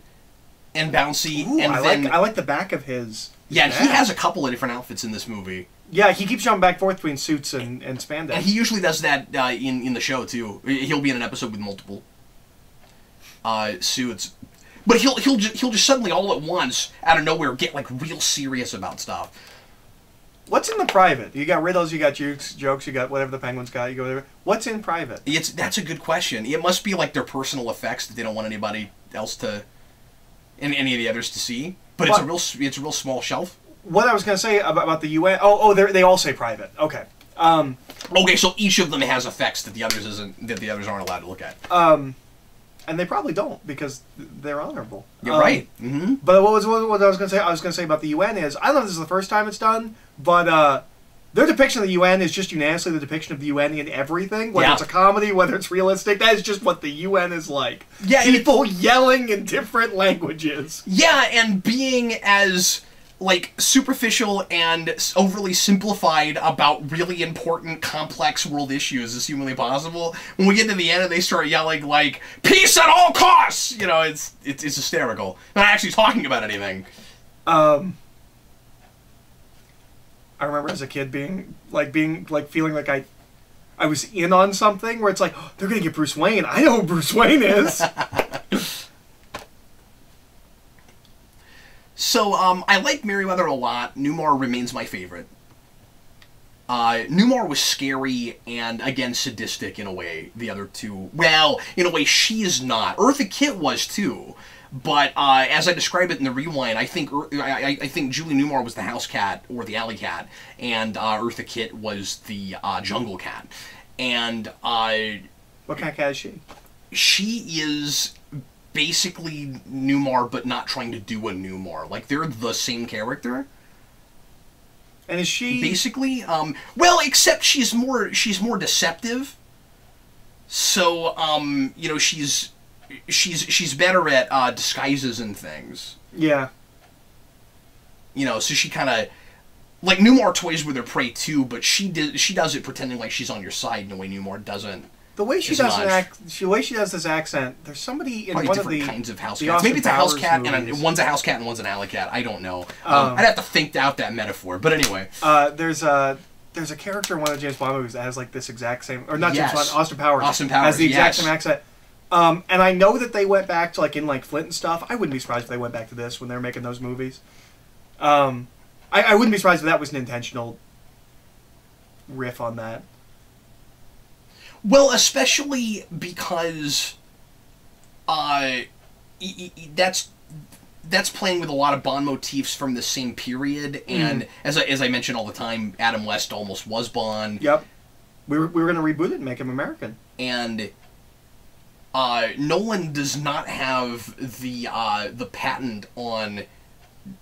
and bouncy. Ooh, and I like the back of his yeah, back. he has a couple of different outfits in this movie. Yeah, he keeps jumping back and forth between suits and spandex. And he usually does that in the show, too. He'll be in an episode with multiple suits. But he'll just suddenly, all at once, out of nowhere, get, like, real serious about stuff. What's in the private? You got riddles, you got jokes, you got whatever the Penguin's got, you go whatever. What's in private? That's a good question. It must be, like, their personal effects that they don't want anybody else to... any of the others to see. But it's a real small shelf. What I was going to say about the UN... Oh, they all say private. Okay. Okay, so each of them has effects that the others aren't allowed to look at. And they probably don't, because they're honorable. You're right. Mm-hmm. But what I was going to say? I was going to say about the UN is, I don't know if this is the first time it's done, but their depiction of the UN is just unanimously the depiction of the UN in everything. Whether it's a comedy, whether it's realistic, that is just what the UN is like. Yeah, people yelling in different languages. Yeah, and being as... like, superficial and overly simplified about really important, complex world issues as humanly possible. When we get to the end and they start yelling, like, peace at all costs! You know, it's hysterical. Not actually talking about anything. I remember as a kid feeling like I was in on something where it's like, oh, they're gonna get Bruce Wayne. I know who Bruce Wayne is. So, I like Merryweather a lot. Newmar remains my favorite. Newmar was scary and, again, sadistic in a way. The other two... Well, in a way, she is not. Eartha Kitt was, too. But, as I describe it in the rewind, I think Julie Newmar was the house cat, or the alley cat, and Eartha Kitt was the jungle cat. And, what kind of cat is she? She is... basically Newmar, but not trying to do a Newmar. Like, they're the same character. And is she... Basically, well, except she's more deceptive. So, you know, she's better at, disguises and things. Yeah. You know, so she kind of... Like, Newmar toys with her prey, too, but she does it pretending like she's on your side in a way Newmar doesn't. The way she does this accent, there's somebody in one of the kinds of house cats. Maybe it's a house cat one's a house cat and one's an alley cat. I don't know. I'd have to think out that metaphor. But anyway, there's a character in one of the James Bond movies that has like this exact same, or not James Bond, Austin Powers. Austin Powers has the exact same accent. And I know that they went back to like in like Flint and stuff. I wouldn't be surprised if they went back to this when they were making those movies. I wouldn't be surprised if that was an intentional riff on that. Well, especially because that's playing with a lot of Bond motifs from the same period, and as I mention all the time, Adam West almost was Bond. Yep, we were going to reboot it and make him American. And Nolan does not have the patent on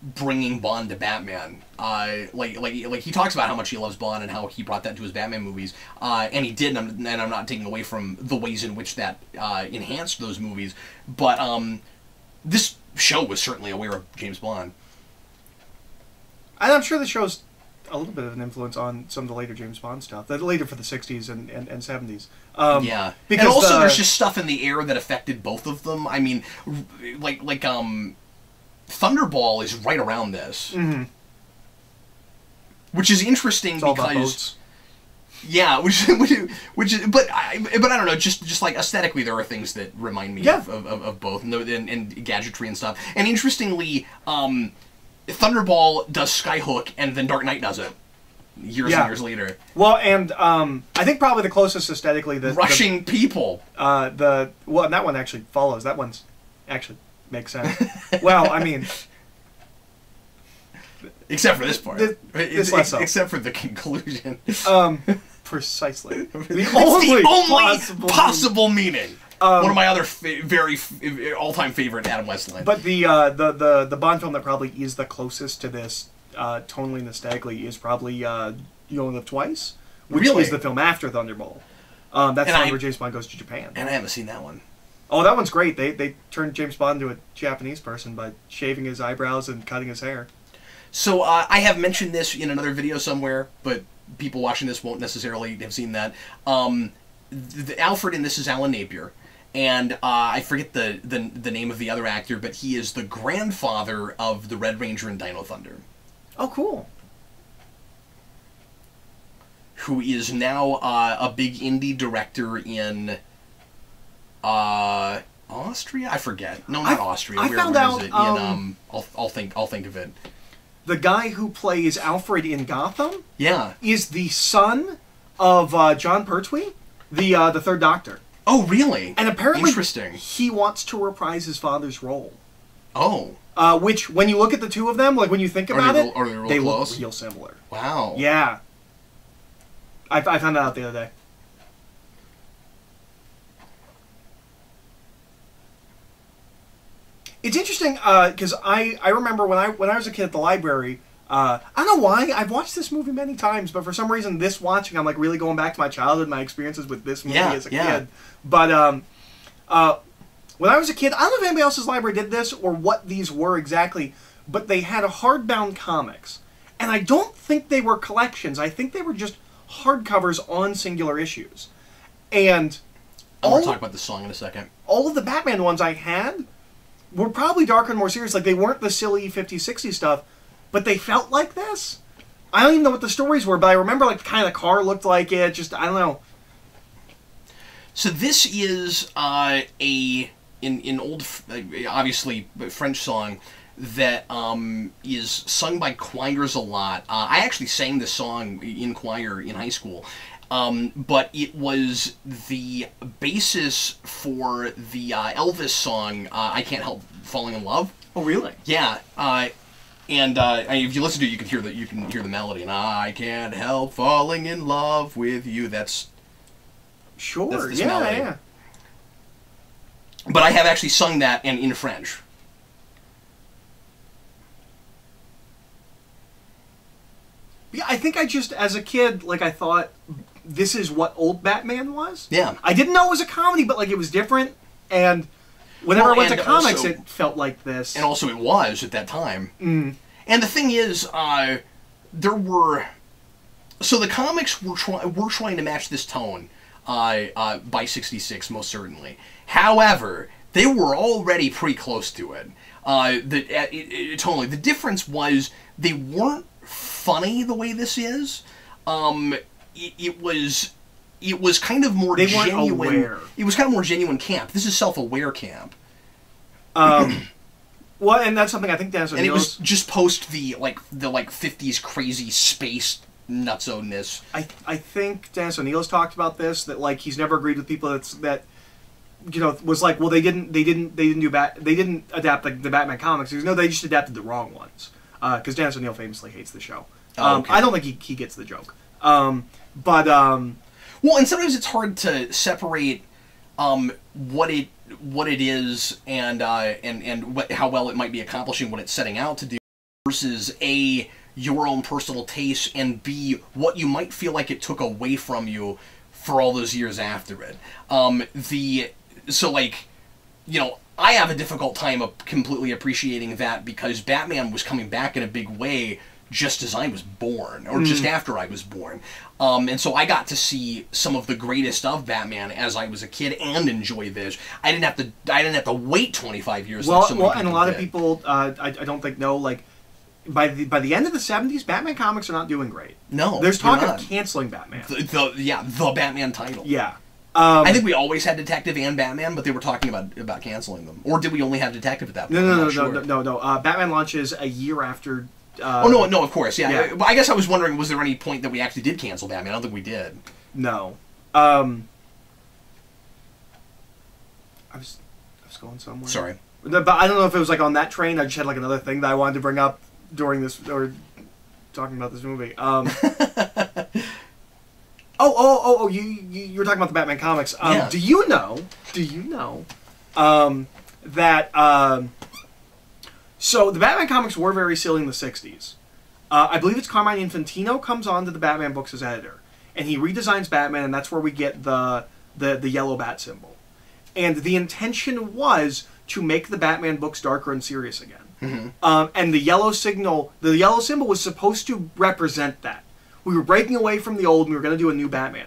bringing Bond to Batman. Like he talks about how much he loves Bond and how he brought that to his Batman movies, and he did, and I'm not taking away from the ways in which that enhanced those movies, but this show was certainly aware of James Bond. And I'm sure the show's a little bit of an influence on some of the later James Bond stuff, that later for the 60s and 70s. Yeah. Because and also there's just stuff in the air that affected both of them. I mean, like Thunderball is right around this. Mm-hmm. Which is interesting because... Yeah, which is, but I don't know, just like aesthetically, there are things that remind me of both, and gadgetry and stuff. And interestingly, Thunderball does Skyhook, and then Dark Knight does it years and years later. Well, and I think probably the closest aesthetically, rushing people. And that one actually follows. That one's actually makes sense. Well, I mean. Except for this part. Except for the conclusion. Precisely. The only possible meaning. One of my other all-time favorite Adam West lines. But the Bond film that probably is the closest to this tonally and aesthetically is probably You Only Live Twice, which is the film after Thunderball. That's the one where James Bond goes to Japan. And I haven't seen that one. Oh, that one's great. They turned James Bond into a Japanese person by shaving his eyebrows and cutting his hair. So I have mentioned this in another video somewhere, but people watching this won't necessarily have seen that. The Alfred in this is Alan Napier, and I forget the name of the other actor, but he is the grandfather of the Red Ranger in Dino Thunder. Oh, cool. Who is now a big indie director in Austria? I forget. No, not Austria. I found out, is it? In I'll think of it. The guy who plays Alfred in Gotham, yeah, is the son of John Pertwee, the Third Doctor. Oh, really? And apparently, interesting. He wants to reprise his father's role. Oh. Which, when you look at the two of them, like when you think about it, they look real similar. Wow. Yeah. I found that out the other day. It's interesting because I remember when I was a kid at the library. I don't know why I've watched this movie many times, but for some reason, this watching I'm like really going back to my childhood, my experiences with this movie as a kid. But when I was a kid, I don't know if anybody else's library did this or what these were exactly, but they had a hardbound comics, and I don't think they were collections. I think they were just hardcovers on singular issues. And I want to talk about this song in a second. All of the Batman ones I had were probably darker and more serious. Like, they weren't the silly 50s, 60s stuff, but they felt like this. I don't even know what the stories were, but I remember, like, the kind of car looked like it. Just, I don't know. So this is in old, obviously, French song that is sung by choirs a lot. I actually sang this song in choir in high school. But it was the basis for the Elvis song, I Can't Help Falling in Love. Oh, really? Yeah. And if you listen to it, you can hear the melody. And I can't help falling in love with you. That's this melody. Yeah. But I have actually sung that and in French. Yeah, I think I just, as a kid, like, I thought this is what old Batman was. Yeah. I didn't know it was a comedy, but, like, it was different. And whenever I went to comics, it felt like this. And also it was at that time. Mm. And the thing is, there were... So the comics were trying to match this tone by 66, most certainly. However, they were already pretty close to it. Totally. The difference was they weren't funny the way this is. It was kind of more genuine. Aware. It was kind of more genuine camp. This is self-aware camp. Well, and that's something I think Dennis O'Neil... And it was just post the 50s crazy space nutso-ness. I think Dennis O'Neil has talked about this, that, like, he's never agreed with people that you know, was like, well, they didn't adapt the Batman comics. He goes, no, they just adapted the wrong ones. Because Dennis O'Neil famously hates the show. Okay. I don't think he gets the joke. Well, and sometimes it's hard to separate what it is and how well it might be accomplishing what it's setting out to do versus A, your own personal taste, and B, what you might feel like it took away from you for all those years after it. So, like, you know, I have a difficult time of completely appreciating that because Batman was coming back in a big way just as I was born, or just after I was born. And so I got to see some of the greatest of Batman as I was a kid and enjoy this. I didn't have to wait 25 years. Well, and a lot of people, I don't think know, like, by the end of the 70s, Batman comics are not doing great. No, there's talk of canceling Batman. The Batman title. Yeah. I think we always had Detective and Batman, but they were talking about canceling them. Or did we only have Detective at that point? No. Batman launches a year after... no, of course, yeah. I guess I was wondering, was there any point that we actually did cancel Batman? I don't think we did. No. I was going somewhere. Sorry. But I don't know if it was, like, on that train. I just had, like, another thing that I wanted to bring up during this, or talking about this movie. You were talking about the Batman comics. Yeah. Do you know that so the Batman comics were very silly in the 60s. I believe it's Carmine Infantino comes on to the Batman books as editor, and he redesigns Batman, and that's where we get the yellow bat symbol. And the intention was to make the Batman books darker and serious again. Mm-hmm. And the yellow symbol was supposed to represent that. We were breaking away from the old, and we were going to do a new Batman.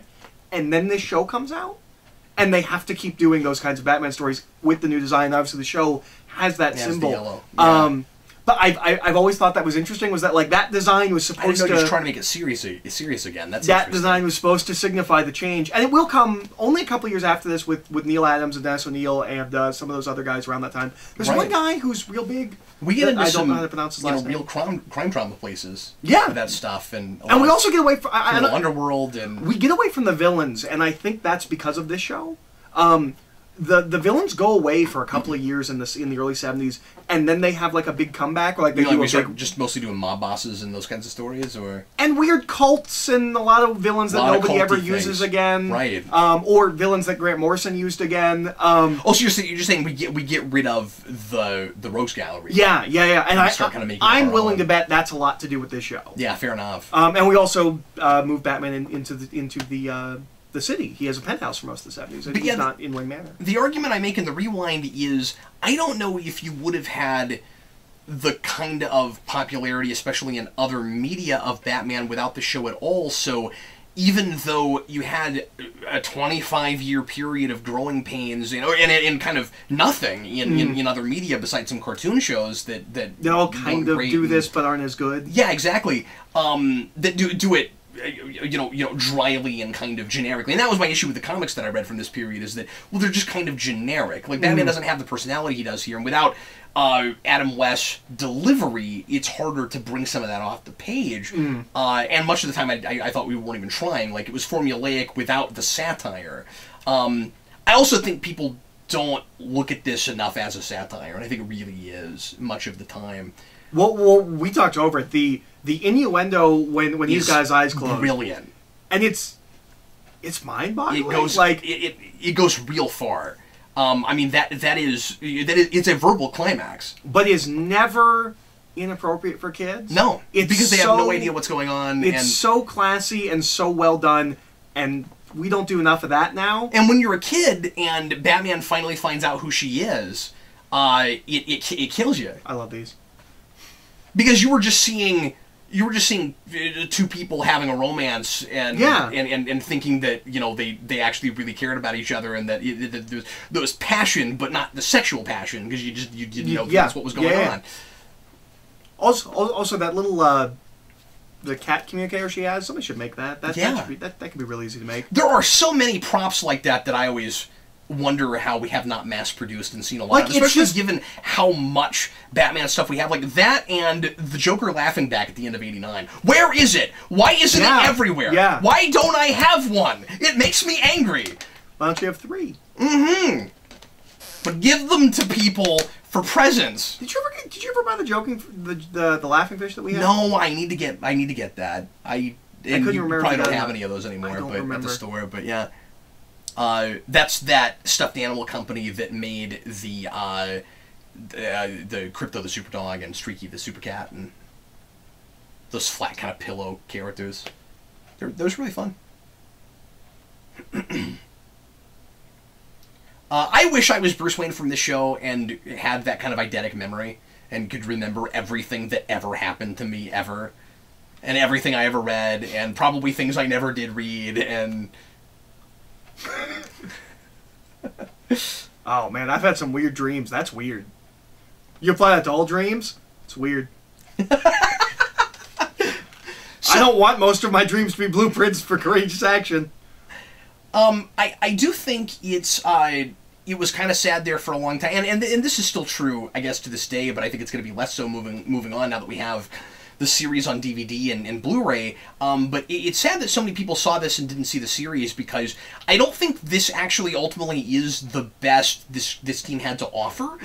And then this show comes out, and they have to keep doing those kinds of Batman stories with the new design. Obviously, the show has that symbol. The yellow. Yeah. But I've always thought that was interesting. Was that like that design was supposed to? I didn't know you were trying to make it serious again. That's that design was supposed to signify the change, and it will come only a couple years after this with Neil Adams and Dennis O'Neil and some of those other guys around that time. There's one guy who's real big. We get into I don't know how to pronounce his last name. Real crime drama places. Yeah, for that stuff, and we also get away from the Underworld, and we get away from the villains, and I think that's because of this show. The villains go away for a couple of years in the early 70s, and then they have like a big comeback, or like they start just mostly doing mob bosses and those kinds of stories, and weird cults and a lot of villains that nobody ever uses again, right? Or villains that Grant Morrison used again. So you're just saying we get rid of the rogues gallery? Yeah, and I'm willing to bet that's a lot to do with this show. Yeah, fair enough. And we also move Batman into the city. He has a penthouse for most of the 70s. But he's not in Wayne Manor. The argument I make in the Rewind is, I don't know if you would have had the kind of popularity, especially in other media, of Batman without the show at all. So even though you had a 25-year period of growing pains, and kind of nothing in other media besides some cartoon shows that they all kind of do this but aren't as good. Yeah, exactly. That do it dryly and kind of generically. And that was my issue with the comics that I read from this period, is that, well, they're just kind of generic. Like, Batman doesn't have the personality he does here, and without Adam West's delivery, it's harder to bring some of that off the page. And much of the time, I thought we weren't even trying. Like, it was formulaic without the satire. I also think people don't look at this enough as a satire, and I think it really is, much of the time. Well, we talked over it. The innuendo when he's got his eyes closed, brilliant, and it's mind-boggling. It goes it goes real far. I mean it's a verbal climax, but is never inappropriate for kids. No, it's because they have no idea what's going on. It's so classy and so well done, and we don't do enough of that now. And when you're a kid and Batman finally finds out who she is, it kills you. I love these. Because you were just seeing two people having a romance and thinking that they actually really cared about each other, and that there was passion, but not the sexual passion, because you didn't know that's what was going on. Also that little the cat communicator she has, somebody should make that. That could be really easy to make. There are so many props like that I always wonder how we have not mass-produced and seen a lot of, especially given how much Batman stuff we have, like that and the Joker laughing back at the end of '89. Where is it? Why isn't it everywhere? Yeah. Why don't I have one? It makes me angry. Why don't you have 3? But give them to people for presents. Did you ever buy the laughing fish that we have? No, I need to get that. I couldn't remember. Probably don't have any of those anymore, at the store. But yeah. That's that stuffed animal company that made the Crypto the Super Dog and Streaky the Super Cat and those flat kind of pillow characters. Those were really fun. I wish I was Bruce Wayne from this show and had that kind of eidetic memory and could remember everything that ever happened to me ever, and everything I ever read, and probably things I never did read, and... Oh man, I've had some weird dreams. That's weird. You apply that to all dreams? It's weird. I don't want most of my dreams to be blueprints for courageous action. I do think it was kind of sad there for a long time, and this is still true, I guess, to this day, but I think it's going to be less so moving on now that we have the series on DVD and Blu-ray, but it's sad that so many people saw this and didn't see the series, because I don't think this actually ultimately is the best this team had to offer.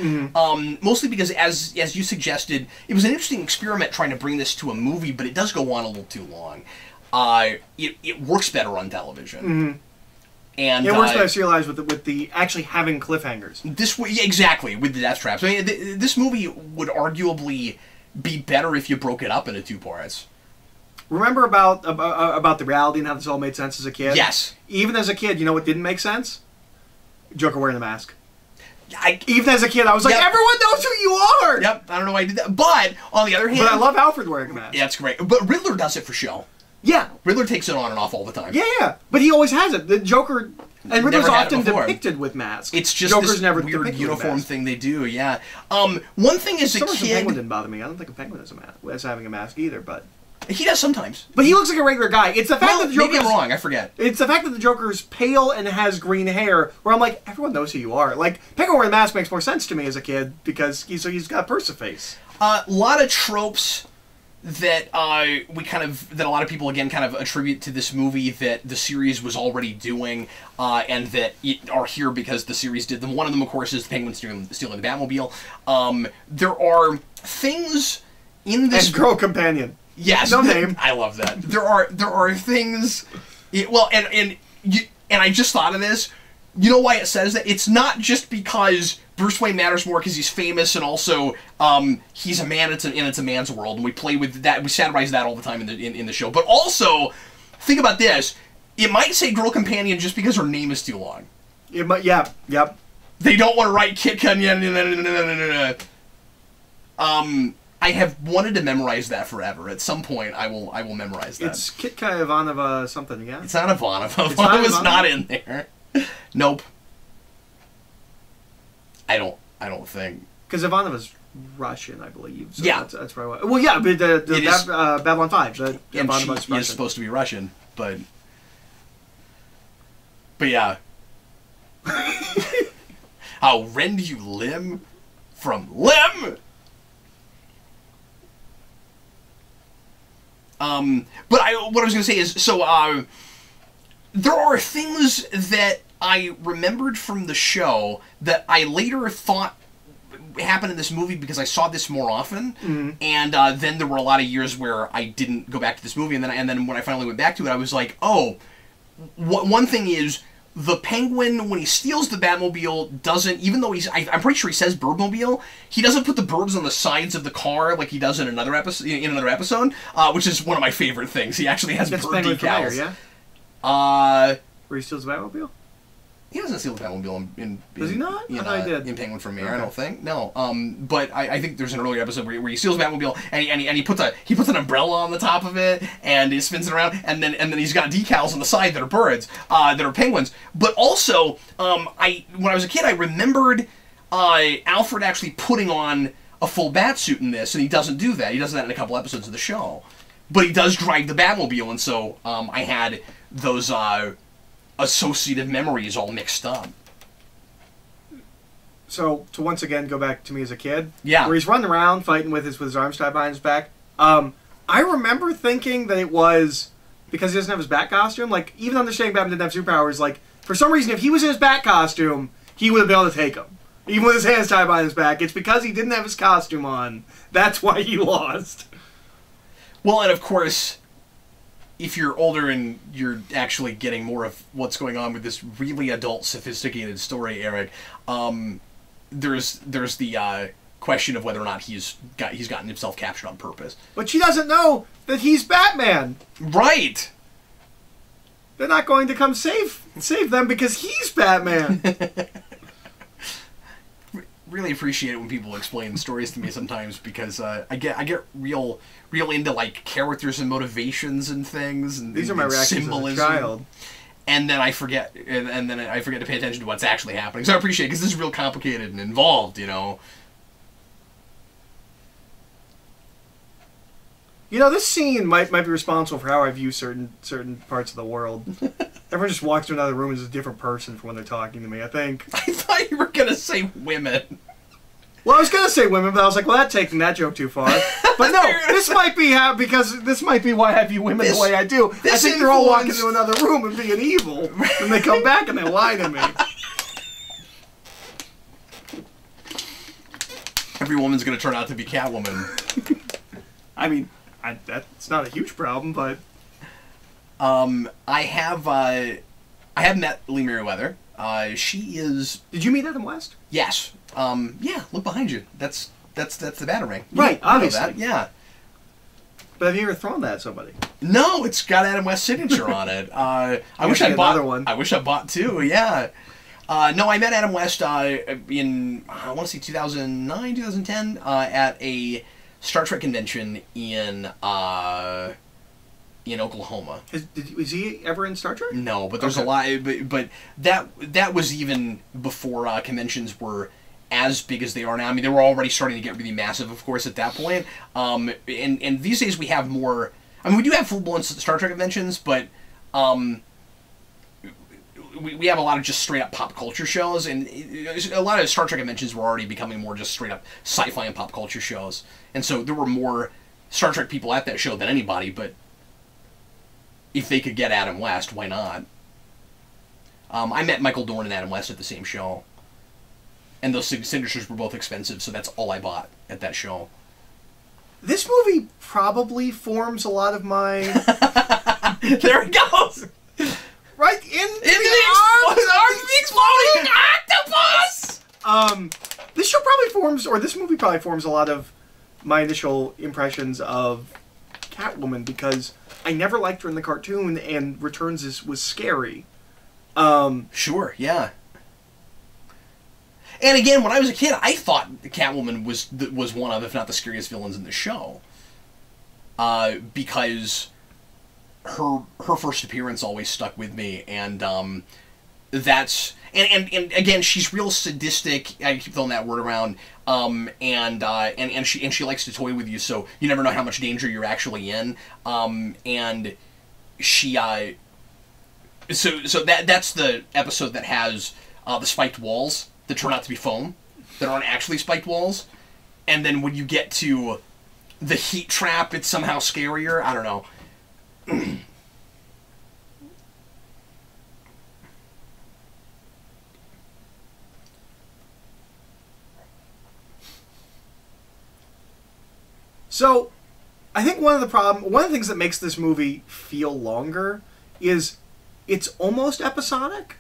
Mostly because, as you suggested, it was an interesting experiment trying to bring this to a movie, but it does go on a little too long. It works better on television. And it works better serialized with the actually having cliffhangers. Exactly, with the death traps. I mean, this movie would arguably be better if you broke it up into 2 parts. Remember about the reality and how this all made sense as a kid? Yes. Even as a kid, you know what didn't make sense? Joker wearing the mask. Even as a kid, I was like, everyone knows who you are! Yep, I don't know why I did that. But, on the other hand... But I love Alfred wearing a mask. Yeah, it's great. But Riddler does it for show. Yeah. Riddler takes it on and off all the time. Yeah. But he always has it. The Joker And Riddler's often depicted with masks. It's just Joker's this never weird uniform thing they do, yeah. One thing as a kid... Penguin didn't bother me. I don't think a Penguin is having a mask either, but... He does sometimes. But he looks like a regular guy. It's the fact that the Joker's... maybe I'm wrong, I forget. It's the fact that the Joker's pale and has green hair, where I'm like, everyone knows who you are. Like, Penguin wearing a mask makes more sense to me as a kid, because he's got Perseface. A lot of tropes that that a lot of people again kind of attribute to this movie that the series was already doing, and that are here because the series did them. One of them, of course, is the Penguin stealing the Batmobile. There are things in this... And Girl Companion. Yes, no name. I love that. There are things. And I just thought of this. You know why it says that? It's not just because Bruce Wayne matters more because he's famous and also he's a man. It's a man's world, and we play with that. We satirize that all the time in the show. But also, think about this. It might say Girl Companion just because her name is too long. It might. Yeah. Yep. They don't want to write Kit Canyon. I have wanted to memorize that forever. At some point, I will memorize that. It's Kitka Ivanova something, yeah? It's not Ivanova. Ivanova's not in there. Nope. I don't think. Because Ivanova's Russian, I believe. So yeah. That's probably why. Well, yeah, but Babylon 5. So and she is supposed to be Russian, but yeah. I'll rend you limb from limb! But what I was going to say is, so, there are things that I remembered from the show that I later thought happened in this movie because I saw this more often, and then there were a lot of years where I didn't go back to this movie, and then when I finally went back to it, I was like, oh, one thing is, the Penguin, when he steals the Batmobile, doesn't, even though I'm pretty sure he says Birdmobile, he doesn't put the birds on the sides of the car like he does in another episode, which is one of my favorite things. He actually has bird decals. Yeah? Where he steals the Batmobile? He doesn't steal the Batmobile in does he not? I thought he did. In Penguin from Air, I don't think. No. But I think there's an earlier episode where he steals the Batmobile and he puts an umbrella on the top of it and he spins it around and then he's got decals on the side that are birds, that are penguins. But also, when I was a kid, I remembered Alfred actually putting on a full bat suit in this, and he doesn't do that. He does that in a couple episodes of the show. But he does drive the Batmobile, and so I had those associative memories all mixed up. So, to once again go back to me as a kid, yeah, where he's running around fighting with his arms tied behind his back, I remember thinking that it was because he doesn't have his bat costume. Like, even understanding Batman didn't have superpowers, like, for some reason, if he was in his bat costume, he would have been able to take him. Even with his hands tied behind his back. It's because he didn't have his costume on. That's why he lost. Well, and of course, if you're older and you're actually getting more of what's going on with this really adult, sophisticated story, Eric, there's the question of whether or not he's gotten himself captured on purpose. But she doesn't know that he's Batman. Right. They're not going to come save them because he's Batman. Really appreciate it when people explain stories to me sometimes because I get real into like characters and motivations and things and these are my reactions symbolism. As a child. And then I forget to pay attention to what's actually happening. So I appreciate it because this is real complicated and involved, you know. You know, this scene might be responsible for how I view certain parts of the world. Everyone just walks to another room and is a different person from when they're talking to me, I think. I thought you were going to say women. Well, I was going to say women, but I was like, well, that's taking that joke too far. But no, this might be why I view women the way I do. I think they're all walking to another room and being evil, and they come back and they lie to me. Every woman's going to turn out to be Catwoman. I mean, that's not a huge problem, but I have met Lee Merryweather. She is. Did you meet Adam West? Yes. Yeah. Look behind you. That's the Batarang. Right. Obviously. That. Yeah. But have you ever thrown that at somebody? No, it's got Adam West's signature on it. I wish I bought one. I wish I bought two. Yeah. No, I met Adam West in I want to say 2009, 2010 at a Star Trek convention in in Oklahoma. Was he ever in Star Trek? No, but there's a lot. But that was even before conventions were as big as they are now. I mean, they were already starting to get really massive, of course, at that point. And these days we have more. I mean, we do have full-blown Star Trek conventions, but we have a lot of just straight-up pop culture shows, and a lot of Star Trek conventions were already becoming more just straight-up sci-fi and pop culture shows. And so there were more Star Trek people at that show than anybody, but if they could get Adam West, why not? I met Michael Dorn and Adam West at the same show, and those signatures were both expensive, so that's all I bought at that show. This movie probably forms a lot of my... There it goes! Right in the exploding octopus! This show probably forms, or this movie probably forms a lot of my initial impressions of Catwoman, because I never liked her in the cartoon, and Returns was scary. Sure, yeah. And again, when I was a kid, I thought Catwoman was one of, if not the scariest villains in the show. Because her first appearance always stuck with me, and that's... And again, she's real sadistic. I keep throwing that word around. And she likes to toy with you, so you never know how much danger you're actually in. And she so that's the episode that has the spiked walls that turn out to be foam, that aren't actually spiked walls. And then when you get to the heat trap, it's somehow scarier. I don't know. So, I think one of the things that makes this movie feel longer is it's almost episodic.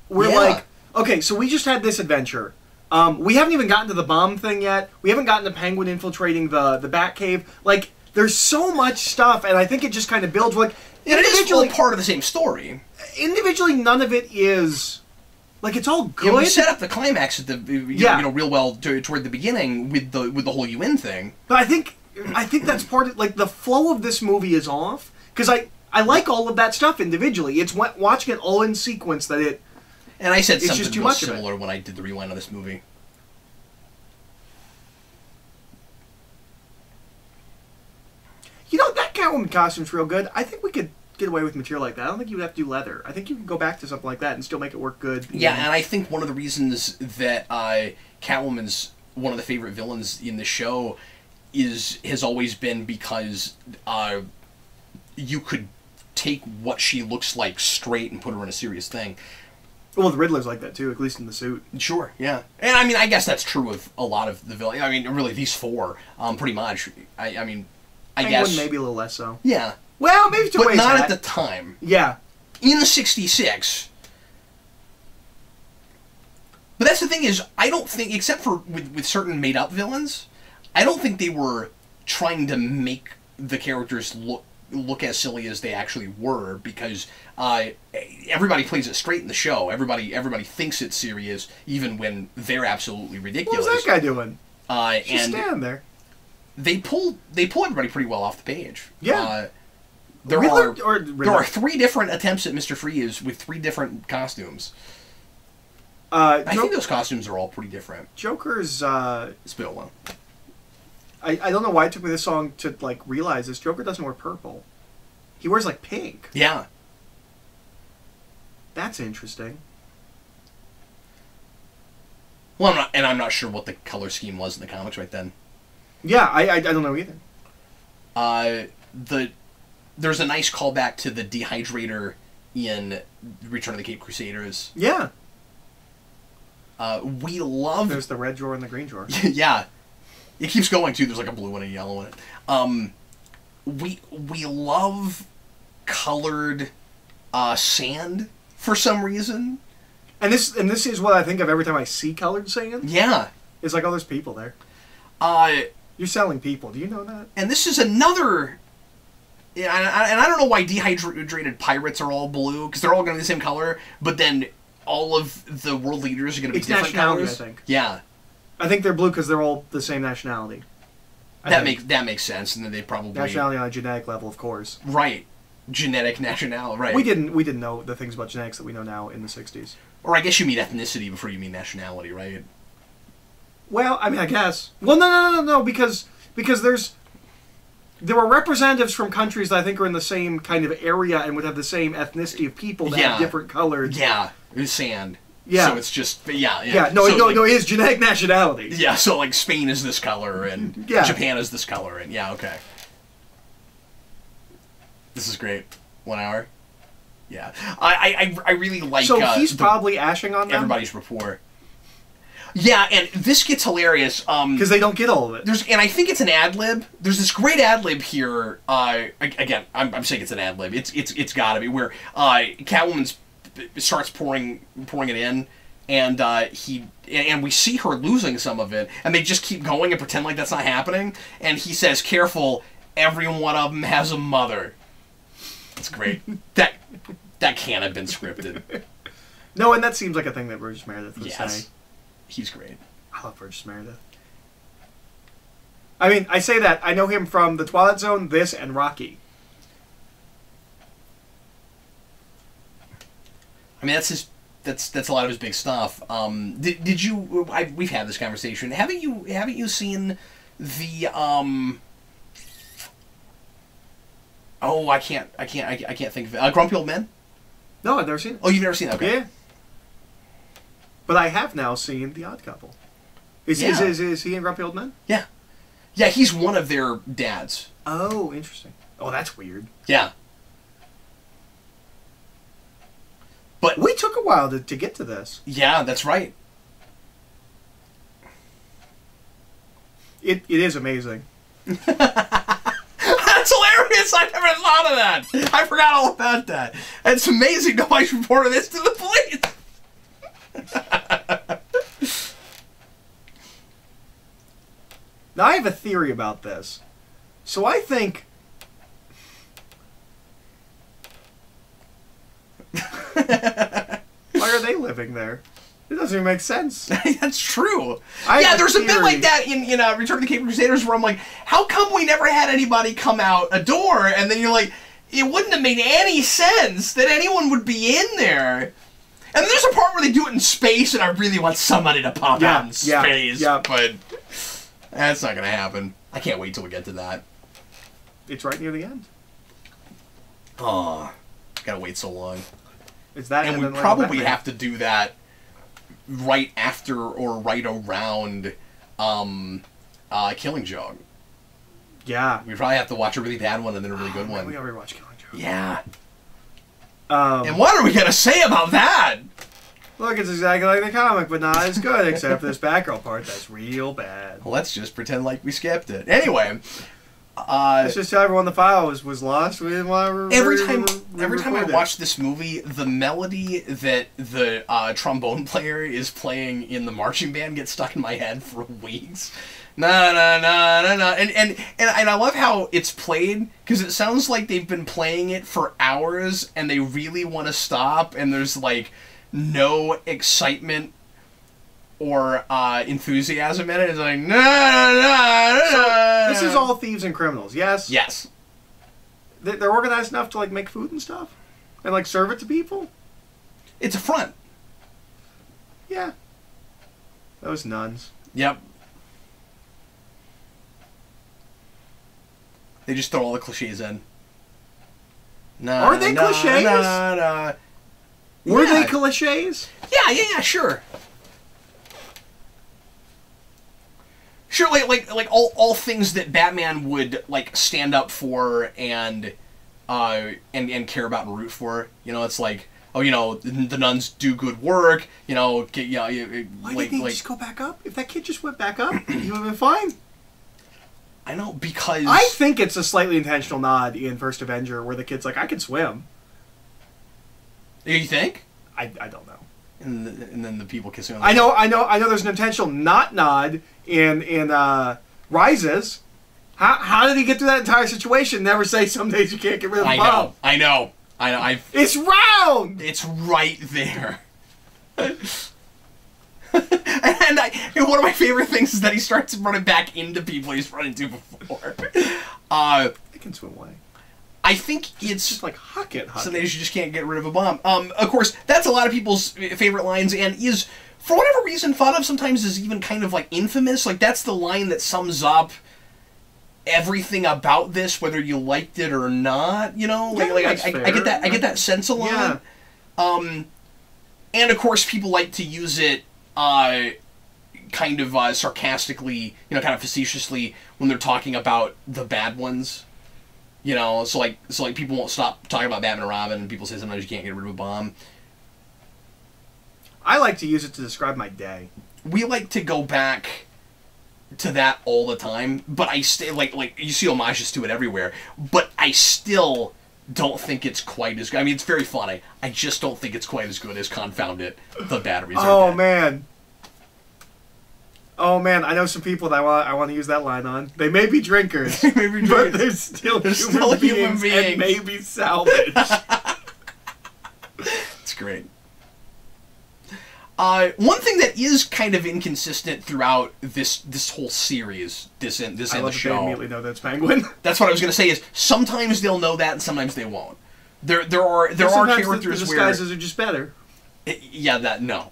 We're like, okay, so we just had this adventure. We haven't even gotten to the bomb thing yet. We haven't gotten to Penguin infiltrating the Batcave. Like, there's so much stuff, and I think it just kind of builds. Like, individually, it's all part of the same story. Individually, none of it is... Like, it's all good. Yeah, we set up the climax at the real well toward the beginning with the whole UN thing. But I think that's part of... Like, the flow of this movie is off. Because I like all of that stuff individually. It's watching it all in sequence that it... And I said it's something just too real much similar when I did the rewind on this movie. You know, that Catwoman costume's real good. I think we could get away with material like that. I don't think you would have to do leather. I think you could go back to something like that and still make it work good. Yeah, and I think one of the reasons that Catwoman's one of the favorite villains in the show has always been because you could take what she looks like straight and put her in a serious thing. Well, the Riddler's like that too, at least in the suit. Sure, yeah. And I mean, I guess that's true of a lot of the villains. I mean, really, these four, pretty much. I mean, I guess... maybe a little less so. Yeah. Well, maybe but not at the time. Yeah. In '66. But that's the thing is, I don't think, except for with certain made-up villains, I don't think they were trying to make the characters look as silly as they actually were, because everybody plays it straight in the show. Everybody thinks it's serious, even when they're absolutely ridiculous. What was that guy doing? Just and stand there. They pull everybody pretty well off the page. Yeah. There are 3 different attempts at Mr. Freeze with 3 different costumes. I think those costumes are all pretty different. Joker's... It's been a while. I don't know why it took me this long to, like, realize this. Joker doesn't wear purple. He wears, like, pink. Yeah. That's interesting. Well, I'm not sure what the color scheme was in the comics right then. Yeah, I don't know either. There's a nice callback to the dehydrator in Return of the Caped Crusaders. Yeah. We love... There's the red drawer and the green drawer. Yeah. It keeps going, too. There's like a blue and a yellow in it. We love colored sand for some reason. And this is what I think of every time I see colored sand. Yeah. It's like, oh, there's people there. You're selling people. Do you know that? And this is another... And I don't know why dehydrated pirates are all blue, because they're all going to be the same color, but then all of the world leaders are going to be different colors. I think. Yeah. I think they're blue because they're all the same nationality. That makes sense, and then they probably... Nationality on a genetic level, of course. Right. genetic nationality, right? We didn't know the things about genetics that we know now in the 60s. Or I guess you mean ethnicity before you mean nationality, right? Well, I mean, I guess. Well, no, because there were representatives from countries that I think are in the same kind of area and would have the same ethnicity of people that have different colors. Yeah, it was sand. Yeah. So it's just, yeah. No, so, no, it is genetic nationality. Yeah, so like Spain is this color and Japan is this color and yeah, okay. This is great. 1 hour. Yeah. I really like... So he's probably ashing on them? Everybody's rapport. Yeah, and this gets hilarious. Because they don't get all of it. And I think it's an ad-lib. There's this great ad-lib here. Again, I'm saying it's an ad-lib. It's gotta be, where Catwoman starts pouring it in, and we see her losing some of it, and they just keep going and pretend like that's not happening, and he says, "Careful, every one of them has a mother." It's great. That can't have been scripted. No, and that seems like a thing that Burgess Meredith would say. He's great. I love Burgess Meredith. I mean, I say that. I know him from The Twilight Zone, this, and Rocky. I mean, that's a lot of his big stuff. Did you? We've had this conversation. Haven't you seen the Oh, I can't think of it. Grumpy Old Men? No, I've never seen it. Oh, you've never seen it? Okay. Yeah. But I have now seen The Odd Couple. Is he in Grumpy Old Men? Yeah. Yeah, he's one of their dads. Oh, interesting. Oh, that's weird. Yeah. But we took a while to get to this. Yeah, that's right. It is amazing. That's hilarious! I never thought of that! I forgot all about that. It's amazing nobody's reported this to the police! Now, I have a theory about this. So I think... Why are they living there? It doesn't even make sense. That's true. Yeah, there's a bit like that in Return of the Cape Crusaders where I'm like, how come we never had anybody come out a door? And then you're like, it wouldn't have made any sense that anyone would be in there. And then there's a part where they do it in space, and I really want somebody to pop out in space. Yeah. But that's not going to happen. I can't wait till we get to that. It's right near the end. Oh, gotta wait so long. It's that, and we probably have to do that right after or right around Killing Joke. Yeah. We probably have to watch a really bad one and then a really good one. We gotta rewatch Killing Joke. Yeah. And what are we gonna say about that? Look, it's exactly like the comic, but not as good, except for this Batgirl part that's real bad. Well, let's just pretend like we skipped it. Anyway, let's just tell everyone the file was lost. We didn't want to every time I watch this movie, the melody that the trombone player is playing in the marching band gets stuck in my head for weeks. Na na na na na, and I love how it's played because it sounds like they've been playing it for hours and they really want to stop, and there's like no excitement or enthusiasm in it. It's like, nah, nah, nah. So, this is all thieves and criminals, yes? Yes. They're organized enough to, like, make food and stuff? And, like, serve it to people? It's a front. Yeah. Those nuns. Yep. They just throw all the cliches in. Nah, are they cliches? Nah, nah. Were they cliches? Yeah, sure. Sure, like all things that Batman would like stand up for and care about and root for. You know, it's like, oh, you know, the nuns do good work. You know, why didn't he just go back up? If that kid just went back up, he would have been fine. I know, because I think it's a slightly intentional nod in First Avenger where the kid's like, I can swim. You think? I don't know. And then the people kissing on the I know there's an intentional not nod in Rises. How did he get through that entire situation? Never say some days you can't get rid of the bomb. I know. It's round! It's right there. And one of my favorite things is that he starts running back into people he's run into before. They can swim away. I think it's just like huck it. Some days you just can't get rid of a bomb. Of course, that's a lot of people's favorite lines, and is, for whatever reason, thought of sometimes as even kind of like infamous. Like, that's the line that sums up everything about this, whether you liked it or not. You know, I get that. I get that sense a lot. Yeah. And of course, people like to use it, kind of sarcastically, you know, kind of facetiously when they're talking about the bad ones. You know, so like people won't stop talking about Batman and Robin, and people say sometimes you can't get rid of a bomb. I like to use it to describe my day. We like to go back to that all the time, but I still like you see homages to it everywhere. But I still don't think it's quite as good. I mean, it's very funny. I just don't think it's quite as good as Confound It, the batteries are dead. Man. Oh man, I know some people that I want to use that line on. They may be drinkers, but they're still human beings and may be salvaged. It's great. One thing that is kind of inconsistent throughout this whole series, this and the show. They immediately know that's Penguin. That's what I was going to say. Is sometimes they'll know that and sometimes they won't. There are characters the disguises are just better. No,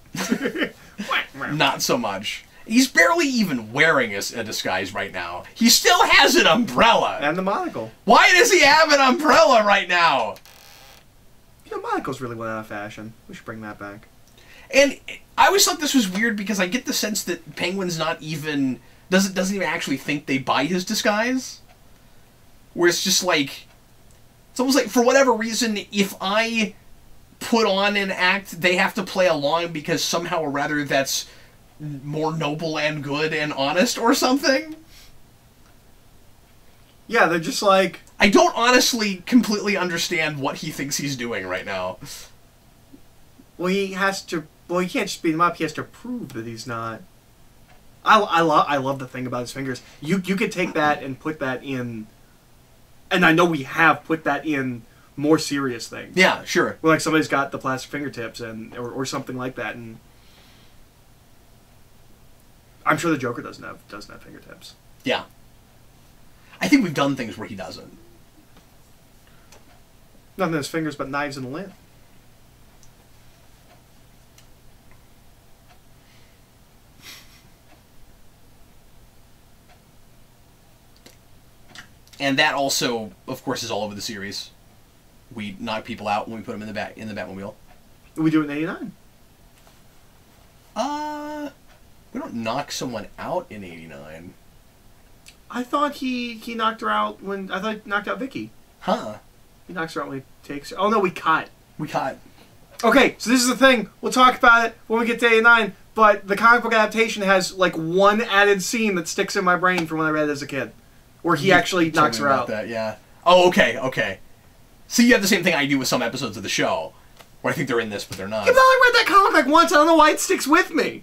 not so much. He's barely even wearing a disguise right now. He still has an umbrella. And the monocle. Why does he have an umbrella right now? You know, monocles really went out of fashion. We should bring that back. And I always thought this was weird because I get the sense that Penguin's not even... Doesn't even actually think they buy his disguise. Where it's just like... It's almost like, for whatever reason, if I put on an act, they have to play along because somehow or rather that's more noble and good and honest or something. Yeah, they're just like... I don't honestly completely understand what he thinks he's doing right now. Well, he has to... Well, he can't just beat him up. He has to prove that he's not... I love the thing about his fingers. You could take that and put that in... And I know we have put that in more serious things. Yeah, sure. Where, like, somebody's got the plastic fingertips or something like that, and... I'm sure the Joker doesn't have fingertips. Yeah. I think we've done things where he doesn't. Nothing in his fingers but knives and a lint. And that also, of course, is all over the series. We knock people out when we put them in the Batmobile. We do it in '89. We don't knock someone out in '89. I thought he knocked her out when... I thought he knocked out Vicky. Huh. He knocks her out when he takes... Oh, no, we cut. Okay, so this is the thing. We'll talk about it when we get to '89, but the comic book adaptation has, like, one added scene that sticks in my brain from when I read it as a kid. Where he actually knocks her out. That, yeah. Oh, okay. So you have the same thing I do with some episodes of the show, where I think they're in this, but they're not. Yeah, but I read that comic like once. I don't know why it sticks with me.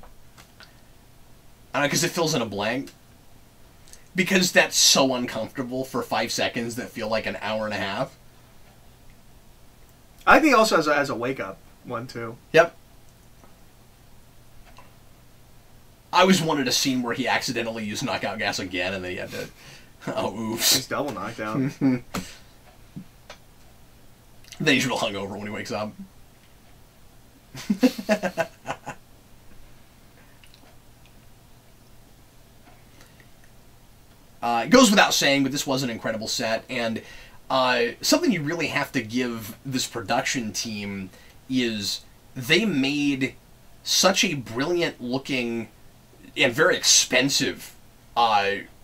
I don't know, because it fills in a blank. Because that's so uncomfortable for 5 seconds that feel like an hour and a half. I think he also has a wake-up one, too. Yep. I always wanted a scene where he accidentally used knockout gas again, and then he had to... Oh, oops. He's double knocked out. Then he's real hungover when he wakes up. It goes without saying, but this was an incredible set, and something you really have to give this production team is they made such a brilliant-looking and very expensive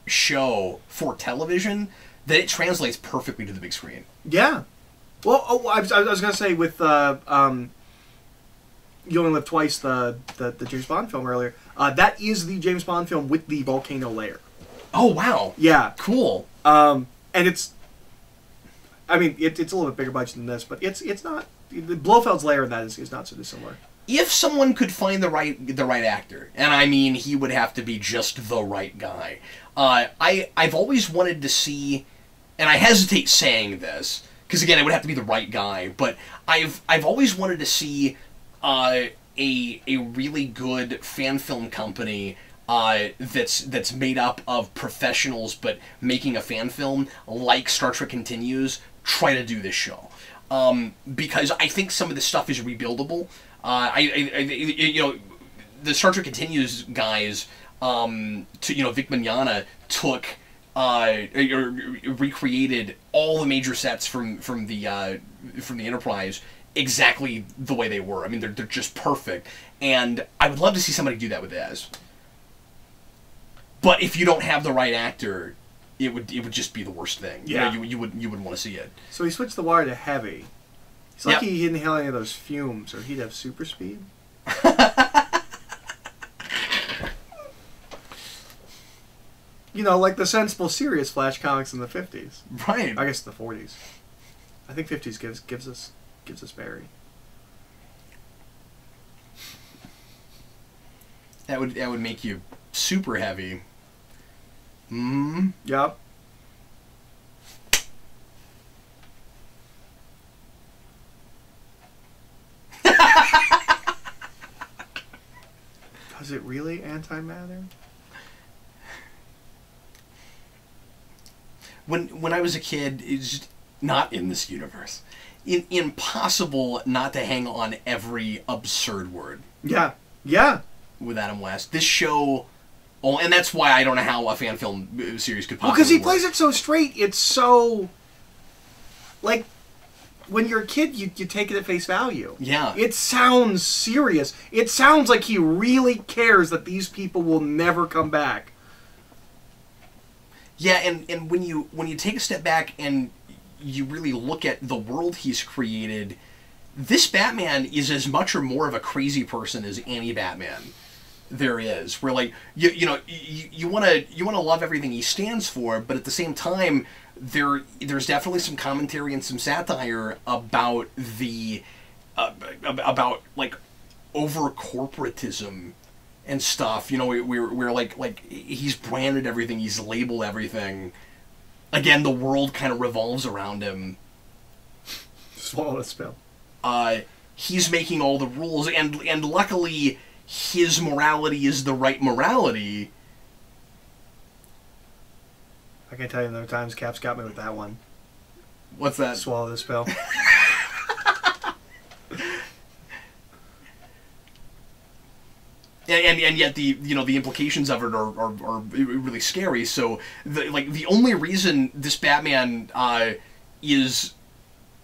show for television that it translates perfectly to the big screen. Yeah. Well, I was going to say with You Only Live Twice, the James Bond film earlier, that is the James Bond film with the volcano layer. Oh, wow. Yeah. Cool. And it's... I mean, it's a little bit bigger budget than this, but it's not... Blofeld's layer in that is not so dissimilar. If someone could find the right actor, and I mean he would have to be just the right guy, I've always wanted to see, and I hesitate saying this, because again it would have to be the right guy, but I've always wanted to see a really good fan film company that's made up of professionals but making a fan film like Star Trek Continues, try to do this show. Because I think some of this stuff is rebuildable. You know, the Star Trek Continues guys, Vic Mignogna took, recreated all the major sets from the Enterprise exactly the way they were. I mean, they're just perfect, and I would love to see somebody do that with this. But if you don't have the right actor, it would just be the worst thing. Yeah, you wouldn't want to see it. So he switched the water to heavy. It's like he didn't inhale any of those fumes, or he'd have super speed. You know, like the sensible, serious Flash comics in the 50s. Right. I guess the 40s. I think 50s gives us Barry. That would make you super heavy. Mm-hmm. Yep. Is it really antimatter? When I was a kid, it's not in this universe. Impossible not to hang on every absurd word. Yeah. Yeah. With Adam West. This show... Oh, and that's why I don't know how a fan film series could possibly because he work. plays it so straight. It's so... Like, when you're a kid, you take it at face value. Yeah. It sounds serious. It sounds like he really cares that these people will never come back. Yeah, and when you take a step back and you really look at the world he's created, this Batman is as much or more of a crazy person as any Batman there is. Where like you want to love everything he stands for, but at the same time there's definitely some commentary and some satire about the about like over corporatism and stuff. You know, we're like he's branded everything, he's labeled everything. Again, the world kind of revolves around him. Swallow a spell. He's making all the rules, and luckily his morality is the right morality. I can tell you there are times Cap's got me with that one. What's that? Swallow the spell. And yet the implications of it are really scary. So the only reason this Batman is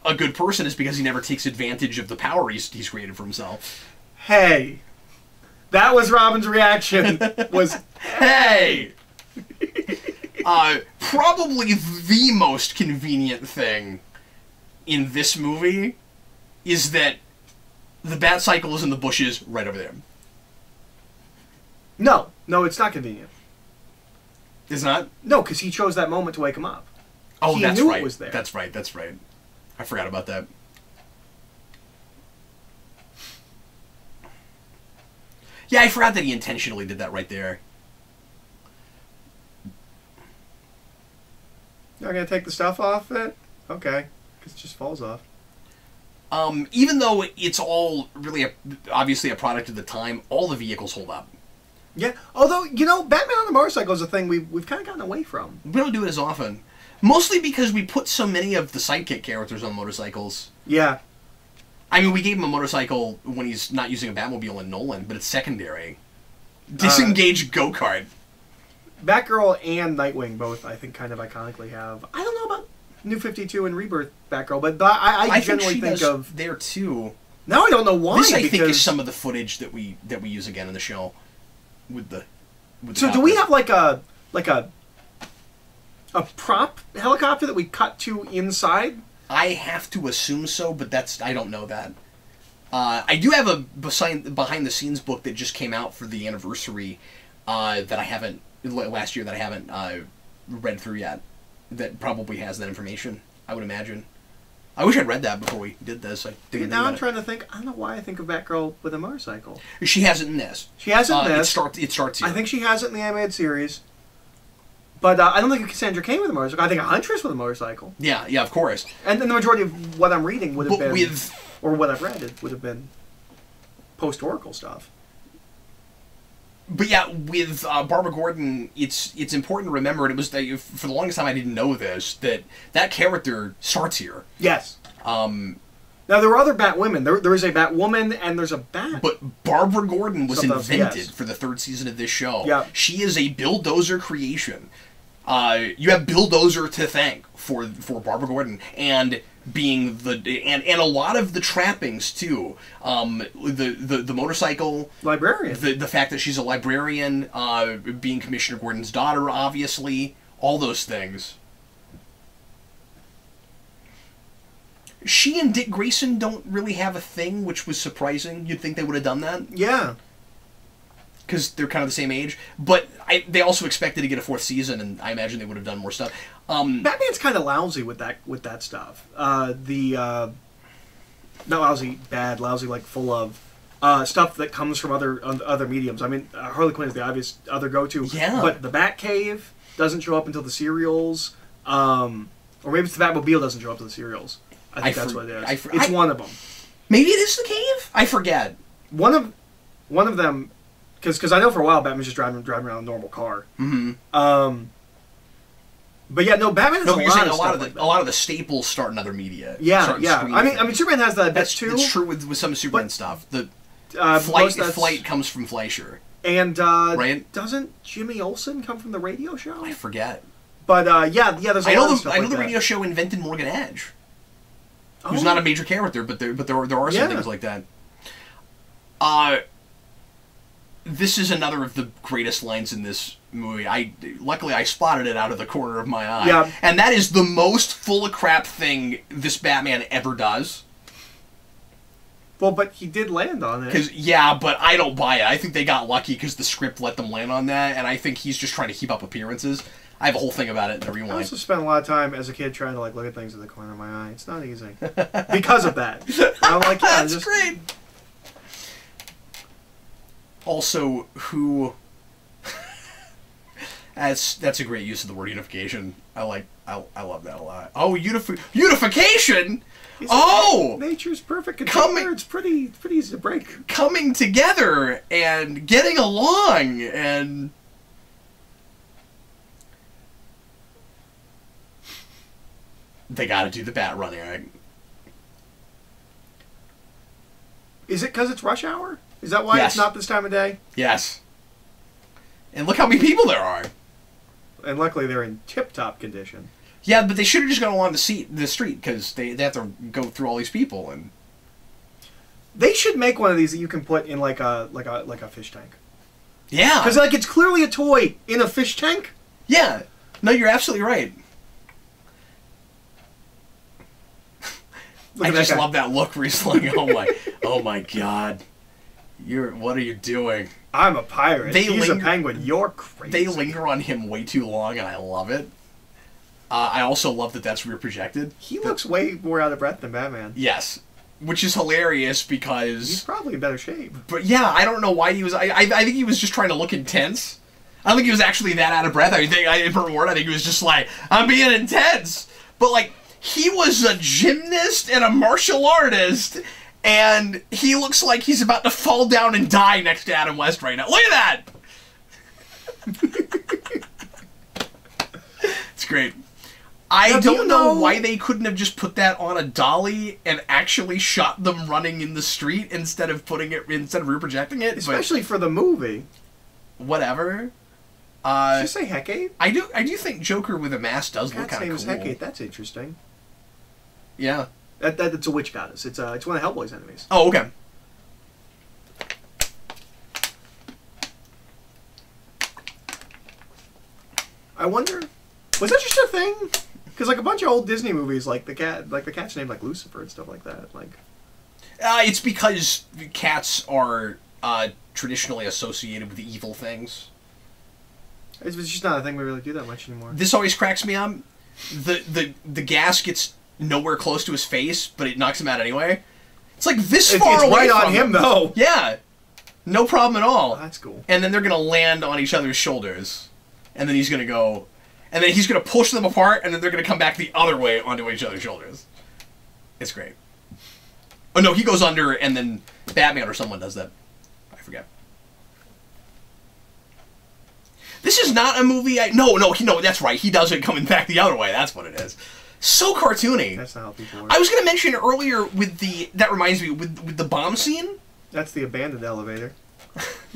a good person is because he never takes advantage of the power he's created for himself. Hey, that was Robin's reaction. Was hey. Probably the most convenient thing in this movie is that the Bat Cycle is in the bushes right over there. No, it's not convenient. It's not? No, because he chose that moment to wake him up. Oh, he that's knew right. It was there. That's right. I forgot about that. Yeah, I forgot that he intentionally did that right there. You're not going to take the stuff off it? Okay. Because it just falls off. Even though it's all really obviously a product of the time, all the vehicles hold up. Yeah, although, Batman on the motorcycle is a thing we've kind of gotten away from. We don't do it as often. Mostly because we put so many of the sidekick characters on motorcycles. Yeah. I mean, we gave him a motorcycle when he's not using a Batmobile in Nolan, but it's secondary. Disengaged go-kart. Batgirl and Nightwing both, I think, kind of iconically have. I don't know about New 52 and Rebirth Batgirl, but I generally think of... there, too. Now I don't know why, This, I think, is some of the footage that we use again in the show. So do we have like a prop helicopter that we cut to inside? I have to assume so, but I don't know that. I do have a behind the scenes book that just came out for the anniversary that I haven't last year that I haven't read through yet. That probably has that information, I would imagine. I wish I'd read that before we did this. Now I'm trying to think. I don't know why I think of Batgirl with a motorcycle. She has it in this. She has it in this. It starts here. I think she has it in the animated series. But I don't think of Cassandra Cain with a motorcycle. I think a Huntress with a motorcycle. Yeah, of course. And then the majority of what I'm reading would have been... or what I've read, it would have been post-Oracle stuff. But yeah, with Barbara Gordon, it's important to remember, and it was for the longest time I didn't know this, that character starts here. Yes. Now, there were other Batwomen. There is a Batwoman, and there's a Bat... But Barbara Gordon was invented for the 3rd season of this show. Yeah. She is a Bill Dozer creation. You have Bill Dozer to thank for Barbara Gordon, and being and a lot of the trappings, too. The motorcycle... Librarian. The fact that she's a librarian, being Commissioner Gordon's daughter, obviously. All those things. She and Dick Grayson don't really have a thing, which was surprising. You'd think they would have done that. Yeah. Because they're kind of the same age. But they also expected to get a 4th season, and I imagine they would have done more stuff. Batman's kind of lousy with that stuff. Not lousy, bad, lousy, like full of stuff that comes from other mediums. I mean, Harley Quinn is the obvious other go-to. Yeah. But the Batcave doesn't show up until the serials. Or maybe it's the Batmobile doesn't show up to the serials. I think that's what it is. It's one of them. Maybe it is the cave? I forget. One of them, because I know for a while Batman's just driving around in a normal car. Mm-hmm. But yeah, no, Batman has a lot of the staples start in other media. Yeah, yeah. I mean, Superman has that too. That's true with some Superman stuff. The Flight comes from Fleischer. And right? Doesn't Jimmy Olsen come from the radio show? I forget. But yeah, there's a lot of stuff I know the radio show invented Morgan Edge. Who's not a major character, but there are some things like that. This is another of the greatest lines in this movie. Luckily I spotted it out of the corner of my eye. Yeah. And that is the most full of crap thing this Batman ever does. Well, but he did land on it. Yeah, but I don't buy it. I think they got lucky because the script let them land on that, and I think he's just trying to keep up appearances. I have a whole thing about it in the rewind. I also spent a lot of time as a kid trying to look at things in the corner of my eye. It's not easy. Because of that. I'm like, yeah, that's great. Also, who... That's a great use of the word unification. I love that a lot. Oh, unification? Nature's perfect container. It's pretty easy to break. Coming together and getting along and... They gotta do the bat running, right? Is it because it's rush hour? Is that why it's not this time of day? Yes. And look how many people there are. And luckily they're in tip-top condition. Yeah, but they should have just gone along the street because they have to go through all these people and. They should make one of these that you can put in like a fish tank. Yeah. Because it's clearly a toy in a fish tank. Yeah. No, you're absolutely right. I just love that look where he's like, oh my god. What are you doing? I'm a pirate. He's a penguin. You're crazy. They linger on him way too long, and I love it. I also love that that's rear projected. He looks way more out of breath than Batman. Yes. Which is hilarious because... He's probably in better shape. But yeah, I don't know why he was... I think he was just trying to look intense. I don't think he was actually that out of breath. I think he was just like, I'm being intense. But he was a gymnast and a martial artist, and he looks like he's about to fall down and die next to Adam West right now. Look at that! It's great. I don't know why they couldn't have just put that on a dolly and actually shot them running in the street instead of rear projecting it. Especially for the movie. Whatever. Did you say Hecate? I do think Joker with a mask does look kind of cool. Cat's name is Hecate. That's interesting. Yeah. That's a witch goddess. It's one of Hellboy's enemies. Oh, okay. I wonder, was that just a thing? Because a bunch of old Disney movies, the cat's named Lucifer and stuff like that. It's because cats are traditionally associated with evil things. It's just not a thing we really do that much anymore. This always cracks me up. The gas gets nowhere close to his face, but it knocks him out anyway. It's this far away right from on him, though. Yeah. No problem at all. Oh, that's cool. And then they're going to land on each other's shoulders. And then he's going to go... And then he's going to push them apart, and then they're going to come back the other way onto each other's shoulders. It's great. Oh, no, he goes under, and then Batman or someone does that. I forget. This is not a movie. No, that's right. He does it coming back the other way. That's what it is. So cartoony. That's not how people work. I was going to mention earlier with the. That reminds me with the bomb scene. That's the abandoned elevator.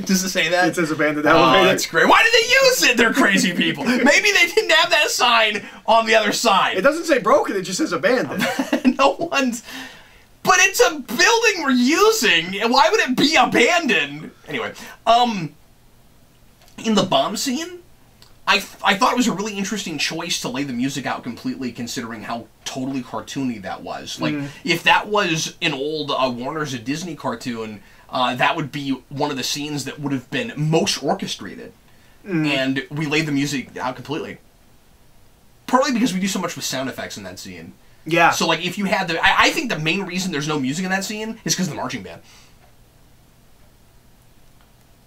Does it say that? It says abandoned elevator. Oh, that's great. Why did they use it? They're crazy people. Maybe they didn't have that sign on the other side. It doesn't say broken. It just says abandoned. No one's. But it's a building we're using. Why would it be abandoned? Anyway, in the bomb scene, I thought it was a really interesting choice to lay the music out completely, considering how totally cartoony that was. Like, if that was an old Warner's or Disney cartoon, that would be one of the scenes that would have been most orchestrated. And we laid the music out completely. Partly because we do so much with sound effects in that scene. Yeah. So, like, if you had the... I think the main reason there's no music in that scene is because of the marching band.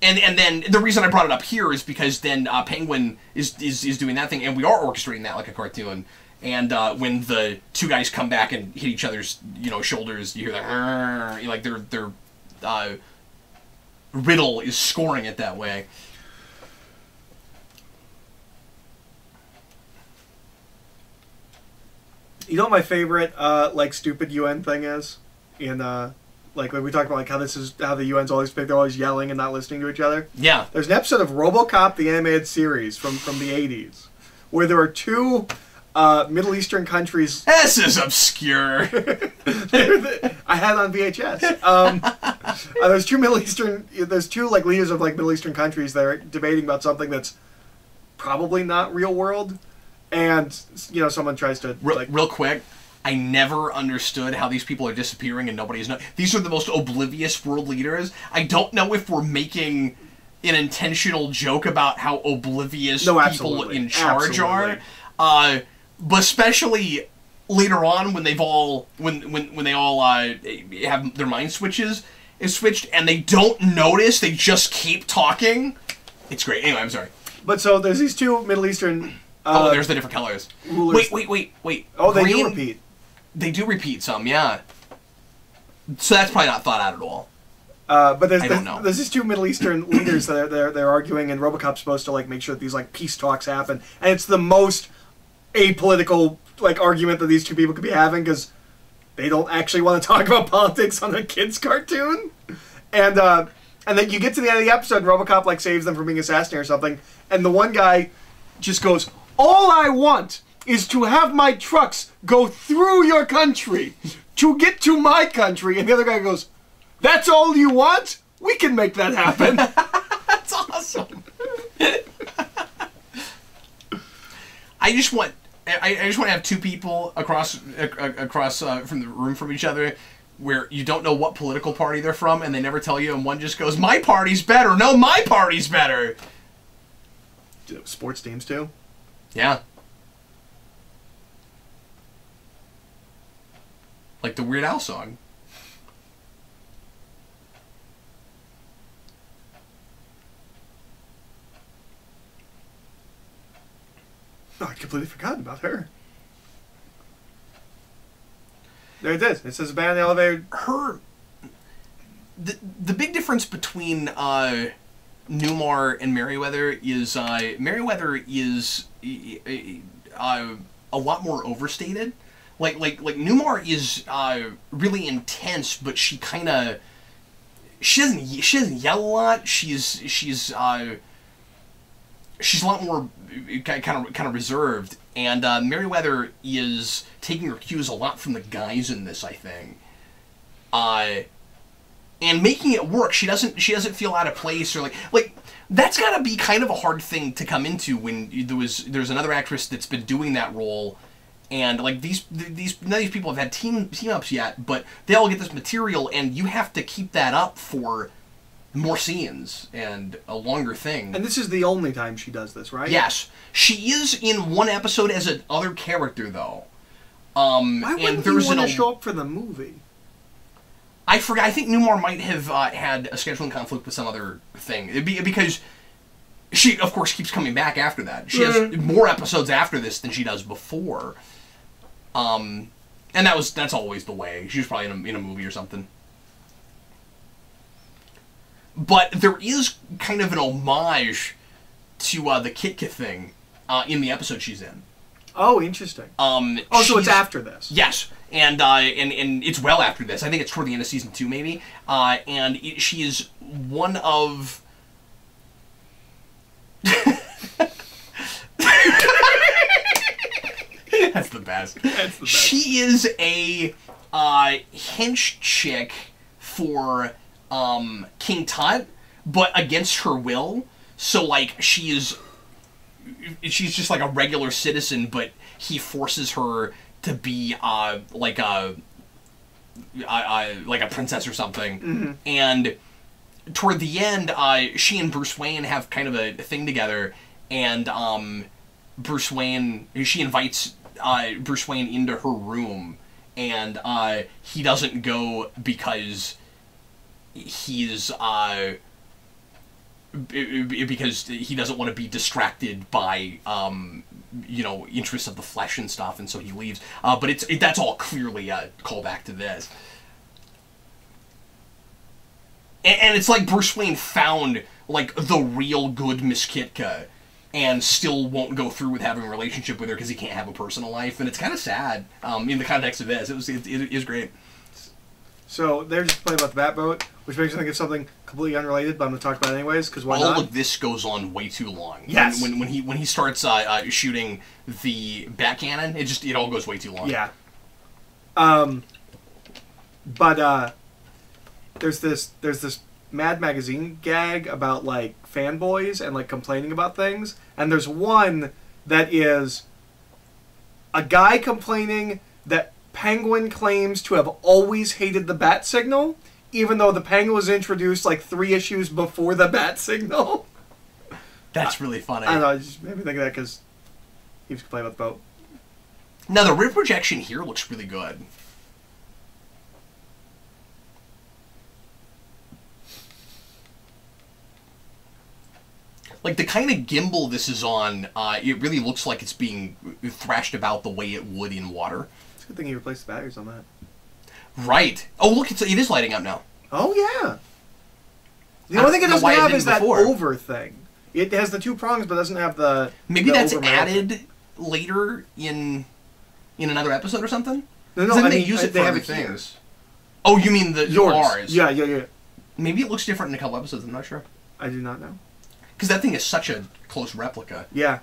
And then the reason I brought it up here is because then Penguin is doing that thing, and we are orchestrating that like a cartoon. And when the two guys come back and hit each other's, shoulders, you hear that... Like, their Riddle is scoring it that way. You know what my favorite, stupid UN thing is? In, when we talk about, how the UN's always big, they're always yelling and not listening to each other. Yeah. There's an episode of RoboCop, the animated series from the 80s, where there are two Middle Eastern countries... This is obscure. I had it on VHS. There's two, leaders of, Middle Eastern countries that are debating about something that's probably not real world. And, someone tries to... Real quick, I never understood how these people are disappearing and nobody's... These are the most oblivious world leaders. I don't know if we're making an intentional joke about how oblivious people in charge are. But especially later on when they've all... When they all have their mind switched, and they don't notice, they just keep talking. It's great. Anyway, I'm sorry. But so there's these two Middle Eastern... there's the different colors. Rulers. Wait. Oh, they do repeat. They do repeat some, yeah. So that's probably not thought out at all. But don't know. There's these two Middle Eastern leaders that they're arguing, and RoboCop's supposed to make sure that these peace talks happen, and it's the most apolitical argument that these two people could be having because they don't actually want to talk about politics on a kids' cartoon, and then you get to the end of the episode, and RoboCop saves them from being assassinated or something, and the one guy just goes, "All I want is to have my trucks go through your country to get to my country." And the other guy goes, "That's all you want? We can make that happen." That's awesome. I just want to have two people across from the room from each other where you don't know what political party they're from, and they never tell you, and one just goes, "My party's better." "No, my party's better." Sports teams too? Yeah. Like the Weird Al song. Oh, I completely forgot about her. There it is. It says abandoned elevator. The big difference between Newmar and Merryweather is Merryweather is a lot more overstated. Like Newmar is really intense, but she doesn't yell a lot. She's a lot more kind of reserved, and Merryweather is taking her cues a lot from the guys in this, I think. And making it work. She doesn't feel out of place, or like that's got to be kind of a hard thing to come into when there's another actress that's been doing that role, and none of these people have had team ups yet, but they all get this material, and you have to keep that up for more scenes and a longer thing. And this is the only time she does this, right? Yes, she is in one episode as an other character though. Why wouldn't you want to show up for the movie? I forgot. I think Newmar might have had a scheduling conflict with some other thing. It'd be because she, of course, keeps coming back after that. She has more episodes after this than she does before. And that's always the way. She was probably in a movie or something. But there is kind of an homage to the Kitka thing in the episode she's in. Oh, interesting. So it's after this. Yes, and it's well after this. I think it's toward the end of season 2, maybe. She is one of. That's the best. That's the best. She is a hench chick for King Tut, but against her will. So like she's just like a regular citizen, but he forces her to be like a princess or something. Mm-hmm. And toward the end, she and Bruce Wayne have kind of a thing together, and she invites Bruce Wayne into her room, and he doesn't go because he's because he doesn't want to be distracted by interests of the flesh and stuff, and so he leaves. But that's all clearly a callback to this. And it's like Bruce Wayne found like the real good Miss Kitka, and still won't go through with having a relationship with her because he can't have a personal life, and it's kind of sad in the context of this. It is great. So they're just playing about the Batboat, which makes me think of something completely unrelated, but I'm going to talk about it anyways, because why not? All of this goes on way too long. Yes. When he starts shooting the bat cannon, it all goes way too long. Yeah. But there's this Mad Magazine gag about like fanboys and like complaining about things, and there's one that is a guy complaining that Penguin claims to have always hated the bat signal, even though the Penguin was introduced like 3 issues before the bat signal. That's really funny. I don't know, it just made me think of that because he was complaining about the boat. Now, the rib projection here looks really good. Like, the kind of gimbal this is on, it really looks like it's being thrashed about the way it would in water. It's a good thing he replaced the batteries on that. Right. Oh, look, it is lighting up now. Oh, yeah. The only thing it doesn't have is that over thing. It has the 2 prongs, but doesn't have the... Maybe that's added later in another episode or something? No, I mean, they use it for have other it here. things. Oh, you mean the R's? Yeah. Maybe it looks different in a couple episodes, I'm not sure. I do not know. Because that thing is such a close replica. Yeah.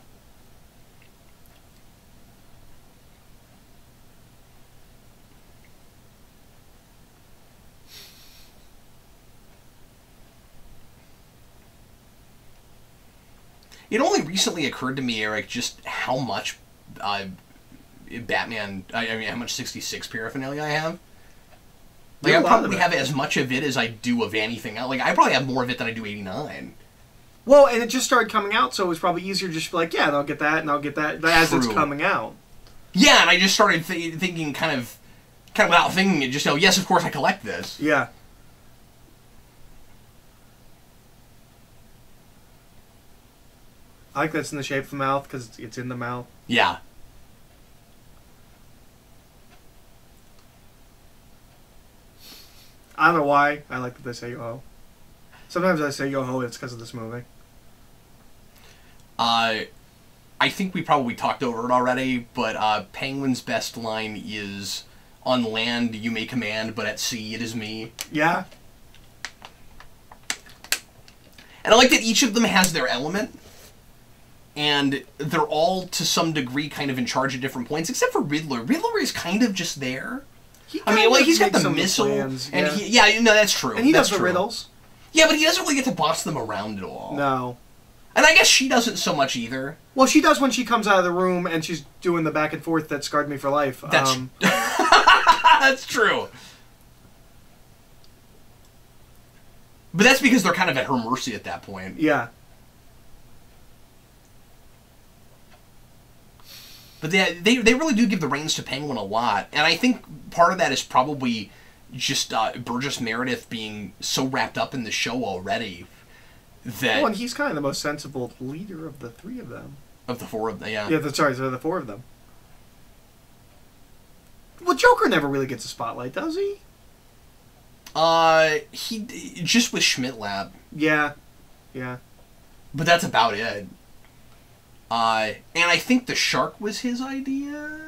It only recently occurred to me, Eric, just how much Batman, how much 66 paraphernalia I have. Like, I probably have as much of it as I do of anything else. Like, I probably have more of it than I do 89. Well, and it just started coming out, so it was probably easier just to be like, yeah, and I'll get that, and I'll get that, as it's coming out. Yeah, and I just started thinking kind of without thinking it, just, oh, yes, of course I collect this. Yeah. I like that's in the shape of the mouth, because it's in the mouth. Yeah. I don't know why I like that they say yo-ho. Sometimes I say yo-ho, it's because of this movie. I think we probably talked over it already, but Penguin's best line is, on land you may command, but at sea it is me. Yeah. And I like that each of them has their element. And they're all, to some degree, kind of in charge at different points, except for Riddler. Riddler is kind of just there. He's got the missile, plans, and that's true. And he does the riddles. Yeah, but he doesn't really get to boss them around at all. No. And I guess she doesn't so much either. Well, she does when she comes out of the room and she's doing the back and forth that scarred me for life. That's that's true. But that's because they're kind of at her mercy at that point. Yeah. But they really do give the reins to Penguin a lot. And I think part of that is probably just Burgess Meredith being so wrapped up in the show already that... Well, and he's kind of the most sensible leader of the 3 of them. Of the 4 of them, yeah. Yeah, the 4 of them. Well, Joker never really gets a spotlight, does he? He... Just with Schmidt Lab. Yeah. Yeah. But that's about it. And I think the shark was his idea.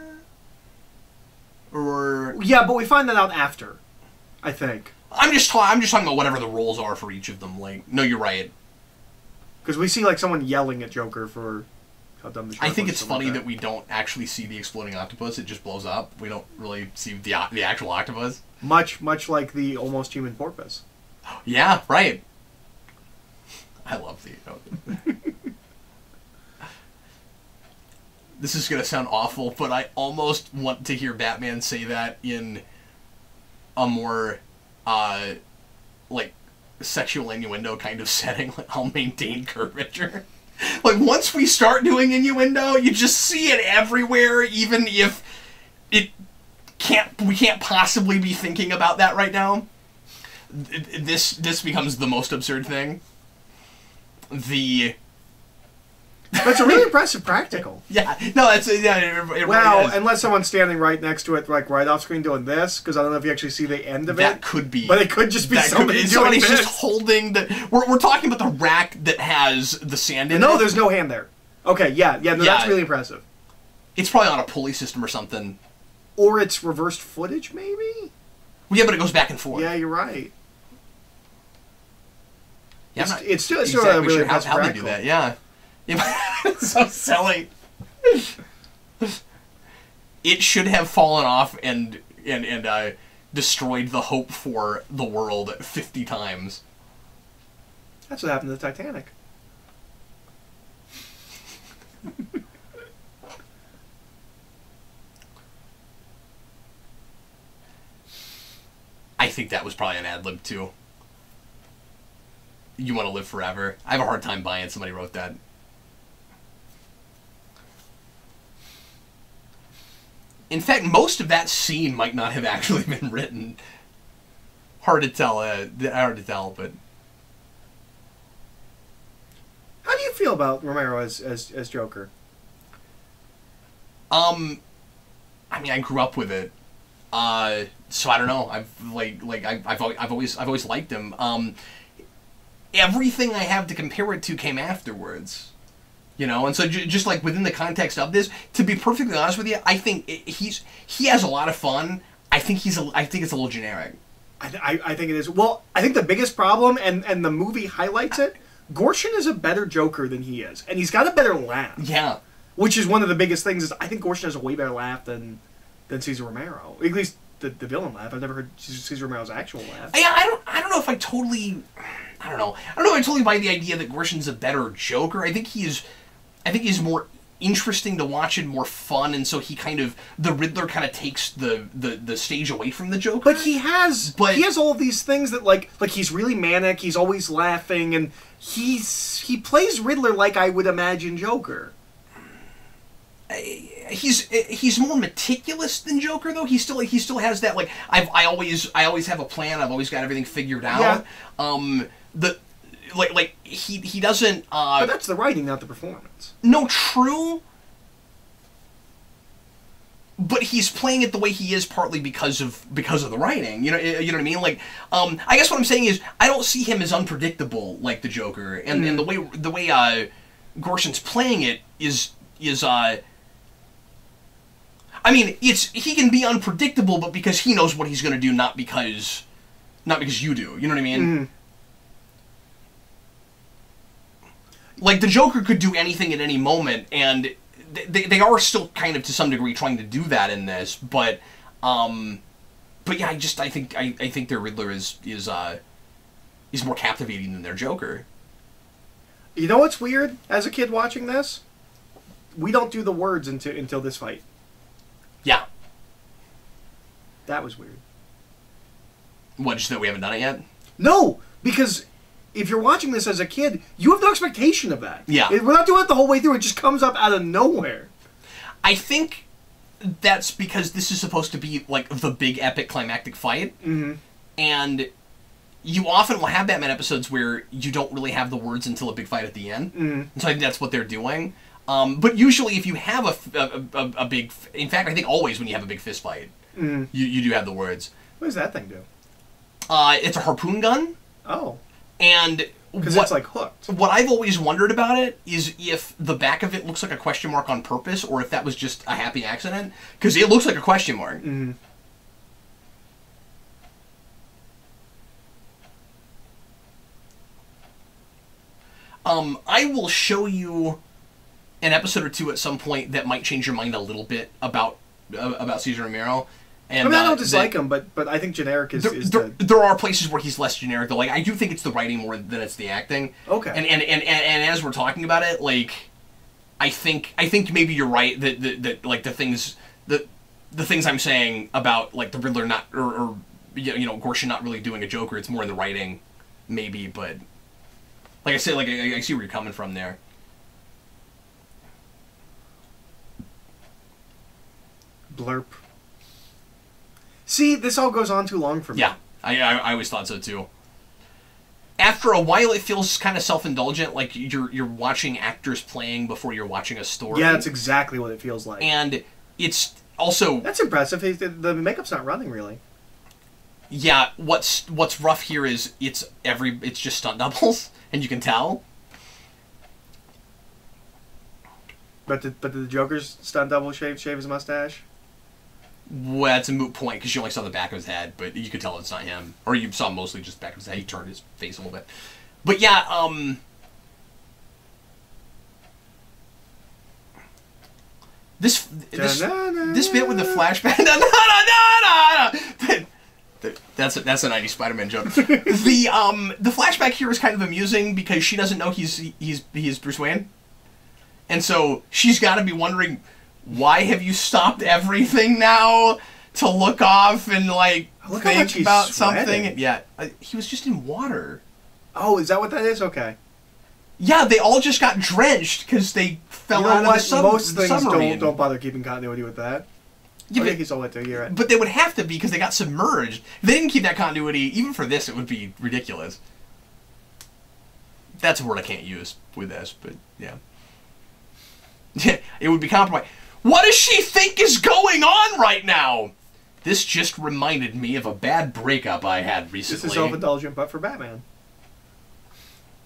Or yeah, but we find that out after, I think. I'm just talking about whatever the roles are for each of them. Like, no, you're right. Because we see like someone yelling at Joker for how dumb the shark was. I think it's funny that we don't actually see the exploding octopus. It just blows up. We don't really see the actual octopus. Much like the almost human porpoise. Yeah, right. I love the. This is gonna sound awful, but I almost want to hear Batman say that in a more, like, sexual innuendo kind of setting. Like, I'll maintain curvature. Like, once we start doing innuendo, you just see it everywhere, even if we can't possibly be thinking about that right now. This becomes the most absurd thing. But it's a really impressive practical. Yeah, no, it's it well, really is. Unless someone's standing right next to it, like right off screen doing this, because I don't know if you actually see the end of it. That could be, but it could just be somebody's just holding the. We're talking about the rack that has the sand in it. No, there's no hand there. Okay, yeah, that's really impressive. It's probably on a pulley system or something. Or it's reversed footage, maybe. Well, yeah, but it goes back and forth. Yeah, you're right. Yeah, it's still exactly a really sure impressive how they do that. Yeah. It's so silly. It should have fallen off and destroyed the hope for the world 50 times. That's what happened to the Titanic. I think that was probably an ad-lib too. You want to live forever. I have a hard time buying somebody wrote that. In fact, most of that scene might not have actually been written. Hard to tell, but... How do you feel about Romero as Joker? I mean, I grew up with it. So I don't know. I've always liked him. Everything I have to compare it to came afterwards. You know, and so just like within the context of this, to be perfectly honest with you, I think he has a lot of fun. I think it's a little generic. I think it is. Well, I think the biggest problem, and the movie highlights it, Gorshin is a better Joker than he is, and he's got a better laugh. Yeah, which is one of the biggest things. Is I think Gorshin has a way better laugh than Cesar Romero. At least the villain laugh. I've never heard Cesar Romero's actual laugh. Yeah, I don't know if I totally. I don't know if I totally buy the idea that Gorshin's a better Joker. I think he's more interesting to watch and more fun, and so the Riddler kind of takes the stage away from the Joker. But he has all of these things that like he's really manic, he's always laughing, and he plays Riddler like I would imagine Joker. He's more meticulous than Joker though. He still has that like I always have a plan. I've always got everything figured out. Yeah. He doesn't. But that's the writing, not the performance. No, true. But he's playing it the way he is partly because of the writing. You know what I mean? Like, I guess what I'm saying is I don't see him as unpredictable like the Joker, and the way Gorshin's playing it is. I mean, he can be unpredictable, but because he knows what he's going to do, not because you do. You know what I mean? Mm-hmm. Like, the Joker could do anything at any moment, and they are still kind of, to some degree, trying to do that in this, but yeah, I think their Riddler is more captivating than their Joker. You know what's weird? As a kid watching this, we don't do the words until this fight. Yeah. That was weird. What, just that we haven't done it yet? No, because if you're watching this as a kid, you have no expectation of that. Yeah. We're not doing it the whole way through. It just comes up out of nowhere. I think that's because this is supposed to be, like, the big epic climactic fight. Mm-hmm. And you often will have Batman episodes where you don't really have the words until a big fight at the end. Mm-hmm. And so I think that's what they're doing. But usually if you have a big... In fact, I think always when you have a big fist fight, mm-hmm. you do have the words. What does that thing do? It's a harpoon gun. Oh. And Because it's like hooked. What I've always wondered about it is if the back of it looks like a question mark on purpose, or if that was just a happy accident. Because it looks like a question mark. Mm-hmm. I will show you an episode or two at some point that might change your mind a little bit about Cesar Romero. And, I mean, I don't dislike him, but I think generic is there are places where he's less generic, though. Like, I do think it's the writing more than it's the acting. Okay. And as we're talking about it, like, I think maybe you're right that like the things I'm saying about like the Riddler not or Gorshin not really doing a Joker, it's more in the writing, maybe. But like I said, like I see where you're coming from there. Blurp. See, this all goes on too long for me. Yeah, I always thought so too. After a while, it feels kind of self-indulgent, like you're watching actors playing before you're watching a story. Yeah, that's exactly what it feels like. And it's also... That's impressive. The makeup's not running, really. Yeah, what's rough here is it's just stunt doubles, and you can tell. But did the Joker's stunt double shave his mustache? Well, it's a moot point because you only saw the back of his head, but you could tell it's not him. Or you saw mostly just the back of his head. He turned his face a little bit. But yeah, this bit with the flashback. That's a 90s Spider-Man joke. The flashback here is kind of amusing because she doesn't know he's Bruce Wayne, and so she's got to be wondering, why have you stopped everything now to look off and like think about something? Yeah, he was just in water. Oh, is that what that is? Okay. Yeah, they all just got drenched because they fell out of the submarine. Most things don't bother keeping continuity with that. Yeah, I think he's all wet there. You're right. But they would have to be because they got submerged. If they didn't keep that continuity, even for this, it would be ridiculous. That's a word I can't use with this, but yeah. It would be compromised. What does she think is going on right now? This just reminded me of a bad breakup I had recently. This is self-indulgent, but for Batman.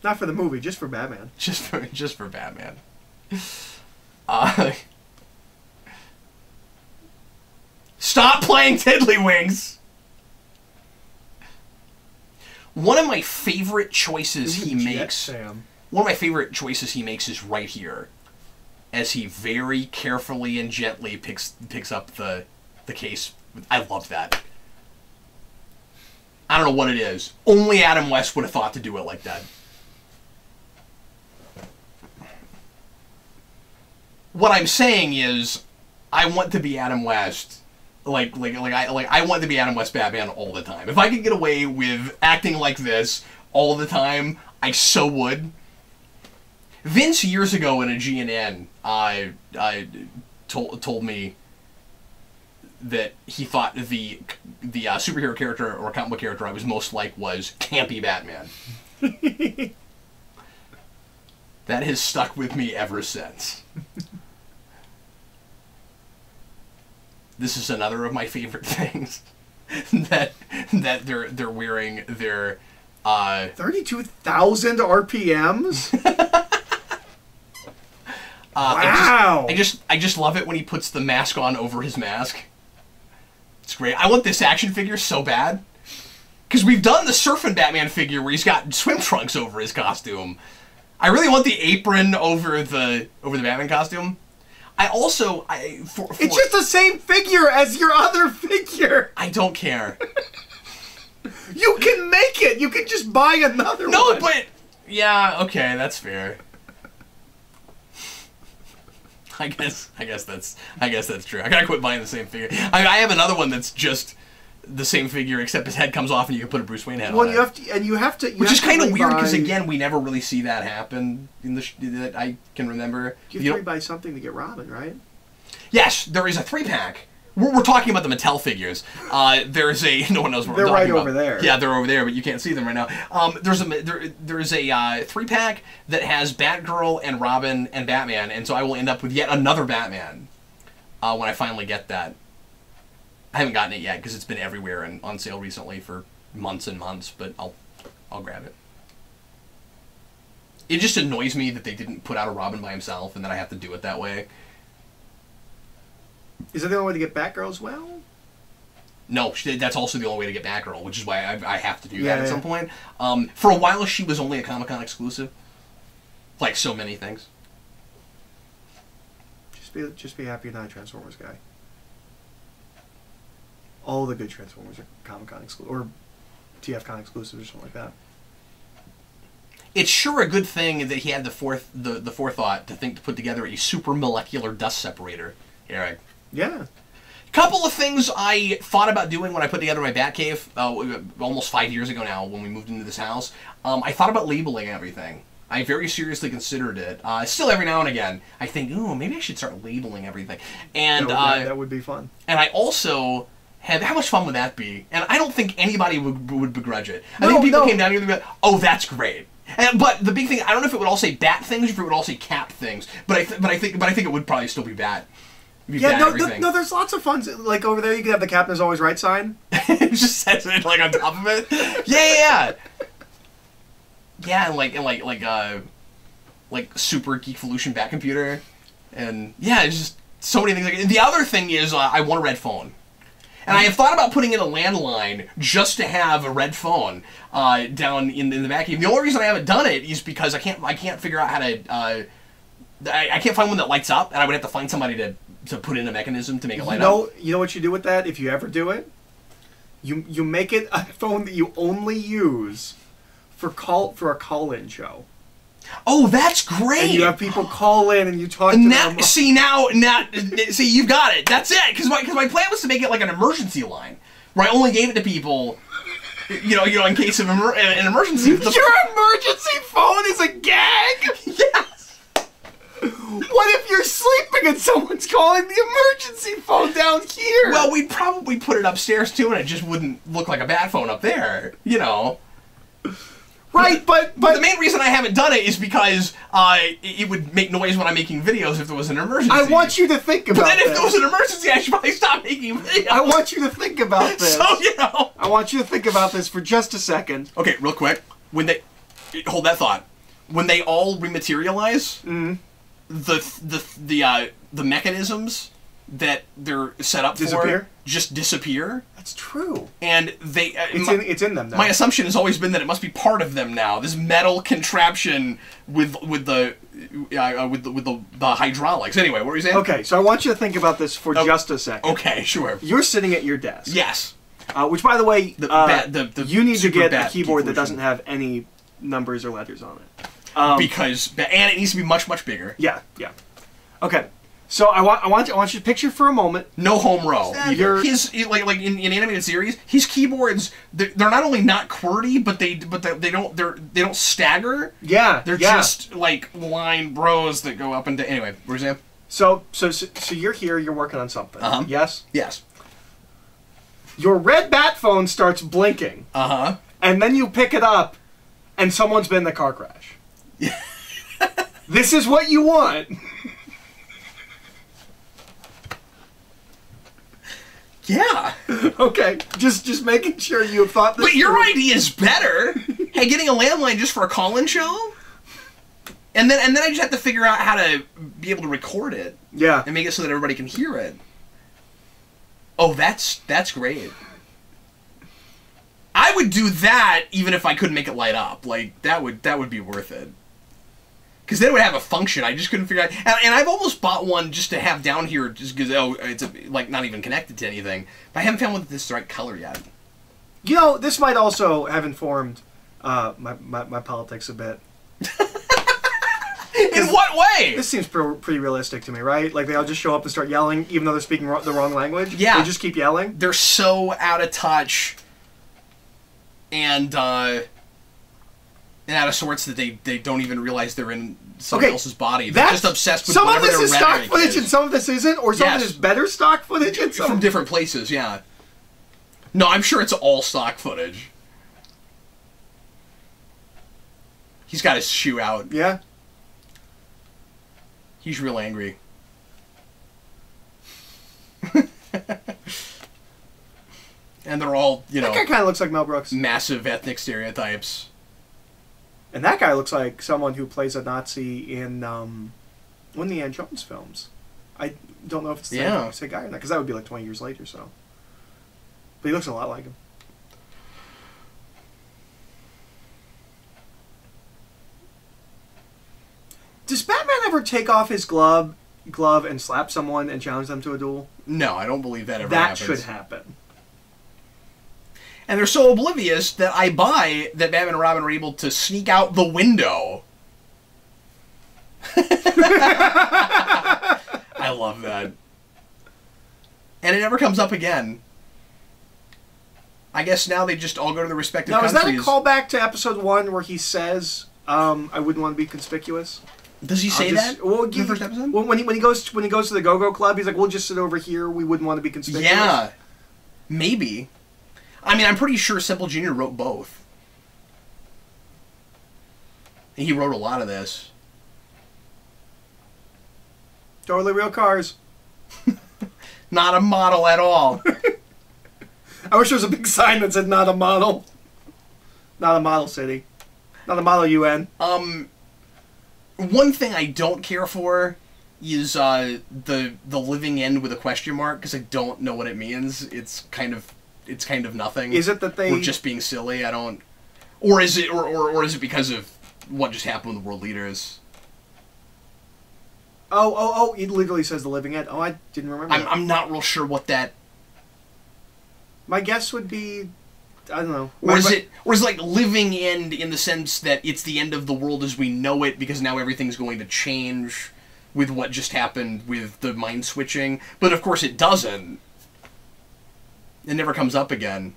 Not for the movie, just for Batman. Just for Batman. Stop playing Tiddlywinks! One of my favorite choices he makes... One of my favorite choices he makes is right here, as he very carefully and gently picks up the case. I love that. I don't know what it is. Only Adam West would have thought to do it like that. What I'm saying is, I want to be Adam West. I want to be Adam West Batman all the time. If I could get away with acting like this all the time, I so would. Vince years ago in a GNN told me that he thought the superhero character or comic book character I was most like was campy Batman. That has stuck with me ever since. This is another of my favorite things that they're wearing their 32,000 RPMs. Wow! I just love it when he puts the mask on over his mask. It's great. I want this action figure so bad. Because we've done the Surfing Batman figure where he's got swim trunks over his costume. I really want the apron over the Batman costume. It's just the same figure as your other figure. I don't care. You can make it. You can just buy another one. No, but yeah, okay, that's fair. I guess that's true. I gotta quit buying the same figure. I have another one that's just the same figure, except his head comes off and you can put a Bruce Wayne head on it. You have to, which is kind of weird because again, we never really see that happen in that I can remember. You have to buy something to get Robin, right? Yes, there is a 3-pack. We're talking about the Mattel figures. There's a no one knows what we're talking about. They're right over there. Yeah, they're over there, but you can't see them right now. There's a 3-pack that has Batgirl and Robin and Batman, and so I will end up with yet another Batman when I finally get that. I haven't gotten it yet because it's been everywhere and on sale recently for months and months, but I'll grab it. It just annoys me that they didn't put out a Robin by himself, and that I have to do it that way. Is that the only way to get Batgirl as well? No, that's also the only way to get Batgirl, which is why I have to do that at some point. For a while, she was only a Comic-Con exclusive. Like so many things. Just be happy you're not a Transformers guy. All the good Transformers are Comic-Con exclusive, or TFCon exclusive, or something like that. It's sure a good thing that he had the forethought to put together a super molecular dust separator, Eric. Yeah. Couple of things I thought about doing when I put together my Batcave, almost 5 years ago now, when we moved into this house. I thought about labeling everything. I very seriously considered it. Still, every now and again, I think, ooh, maybe I should start labeling everything. And that would be fun. And I also had, how much fun would that be? And I don't think anybody would begrudge it. I think people came down here and be like, oh, that's great. But the big thing, I don't know if it would all say Bat things or if it would all say Cap things. But I think it would probably still be Bat. Yeah, no, there's lots of fun. Like over there, you can have the Captain is always right sign. It just says it like on top of it. Yeah. Yeah, and like super Geekvolution Bat computer, and yeah, it's just so many things. The other thing is I want a red phone, and I have thought about putting in a landline just to have a red phone down in the back. The only reason I haven't done it is because I can't figure out how to. I can't find one that lights up, and I would have to find somebody to put in a mechanism to make it light up. You know what you do with that if you ever do it? You make it a phone that you only use for a call-in show. Oh, that's great! And you have people call in and you talk to them. See, you've got it. That's it. Because my plan was to make it like an emergency line, where I only gave it to people, in case of an emergency. Your emergency phone is a gag? Yes. What if you're sleeping and someone's calling the emergency phone down here? Well, we'd probably put it upstairs too, and it just wouldn't look like a bat phone up there, Right, but the main reason I haven't done it is because it would make noise when I'm making videos if there was an emergency. I want you to think about this. But then if there was an emergency, I should probably stop making videos. I want you to think about this. So, I want you to think about this for just a second. Okay, real quick. Hold that thought. When they all rematerialize, the mechanisms that they're set up for just disappear. That's true. And they it's in them now. My assumption has always been that it must be part of them now. This metal contraption with the hydraulics. Anyway, what were you saying? Okay, so I want you to think about this for just a second. Okay, sure. You're sitting at your desk. Yes. Which, by the way, you need to get a keyboard that doesn't have any numbers or letters on it. And it needs to be much, much bigger. Yeah. Okay. So I want you to picture for a moment. No home row. His like in animated series, his keyboards they're not only not QWERTY, but they don't stagger. Yeah. They're just like line rows that go up and down. Anyway, where's that? So you're here. You're working on something. Yes. Yes. Your red bat phone starts blinking. And then you pick it up, and someone's been in the car crash. This is what you want. Yeah. Okay. Just making sure you have thought this. But your idea is better. Hey, getting a landline just for a call-in show? And then I just have to figure out how to be able to record it. Yeah. And make it so that everybody can hear it. Oh, that's great. I would do that even if I couldn't make it light up. Like that would be worth it. Because then it would have a function. I just couldn't figure out. And I've almost bought one just to have down here, just because it's like not even connected to anything. But I haven't found one that's the right color yet. This might also have informed my politics a bit. In what way? This seems pretty realistic to me, right? Like they all just show up and start yelling, even though they're speaking the wrong language. Yeah, they just keep yelling. They're so out of touch, and out of sorts that they don't even realize they're in somebody else's body. They're just obsessed with some of whatever this is their stock rhetoric footage is. and some of this isn't, or some of this is better stock footage and from different places. Yeah. No, I'm sure it's all stock footage. He's got his shoe out. Yeah. He's real angry. And they're all, that guy kind of looks like Mel Brooks. Massive ethnic stereotypes. And that guy looks like someone who plays a Nazi in one of the Indiana Jones films. I don't know if it's the same guy or not, because that would be like 20 years later, so. But he looks a lot like him. Does Batman ever take off his glove and slap someone and challenge them to a duel? No, I don't believe that ever happens. That should happen. And they're so oblivious that I buy that Batman and Robin are able to sneak out the window. I love that. And it never comes up again. I guess now they just all go to the respective countries. Now, is that a callback to episode 1 where he says, I wouldn't want to be conspicuous? Does he say that? Well, in the first episode? Well, when he goes to the Go-Go Club, he's like, "We'll just sit over here. We wouldn't want to be conspicuous." Yeah, maybe. I mean, I'm pretty sure Simple Jr. wrote both. He wrote a lot of this. Totally real cars. Not a model at all. I wish there was a big sign that said "Not a model." Not a model city. Not a model UN. One thing I don't care for is the living end with a question mark, because I don't know what it means. It's kind of nothing. Is it that they were just being silly? I don't. Or is it because of what just happened with the world leaders? Oh! It literally says the living end. Oh, I didn't remember. I'm not real sure what that. My guess would be, I don't know. Or is it like living end in the sense that it's the end of the world as we know it, because now everything's going to change with what just happened with the mind switching? But of course it doesn't. It never comes up again.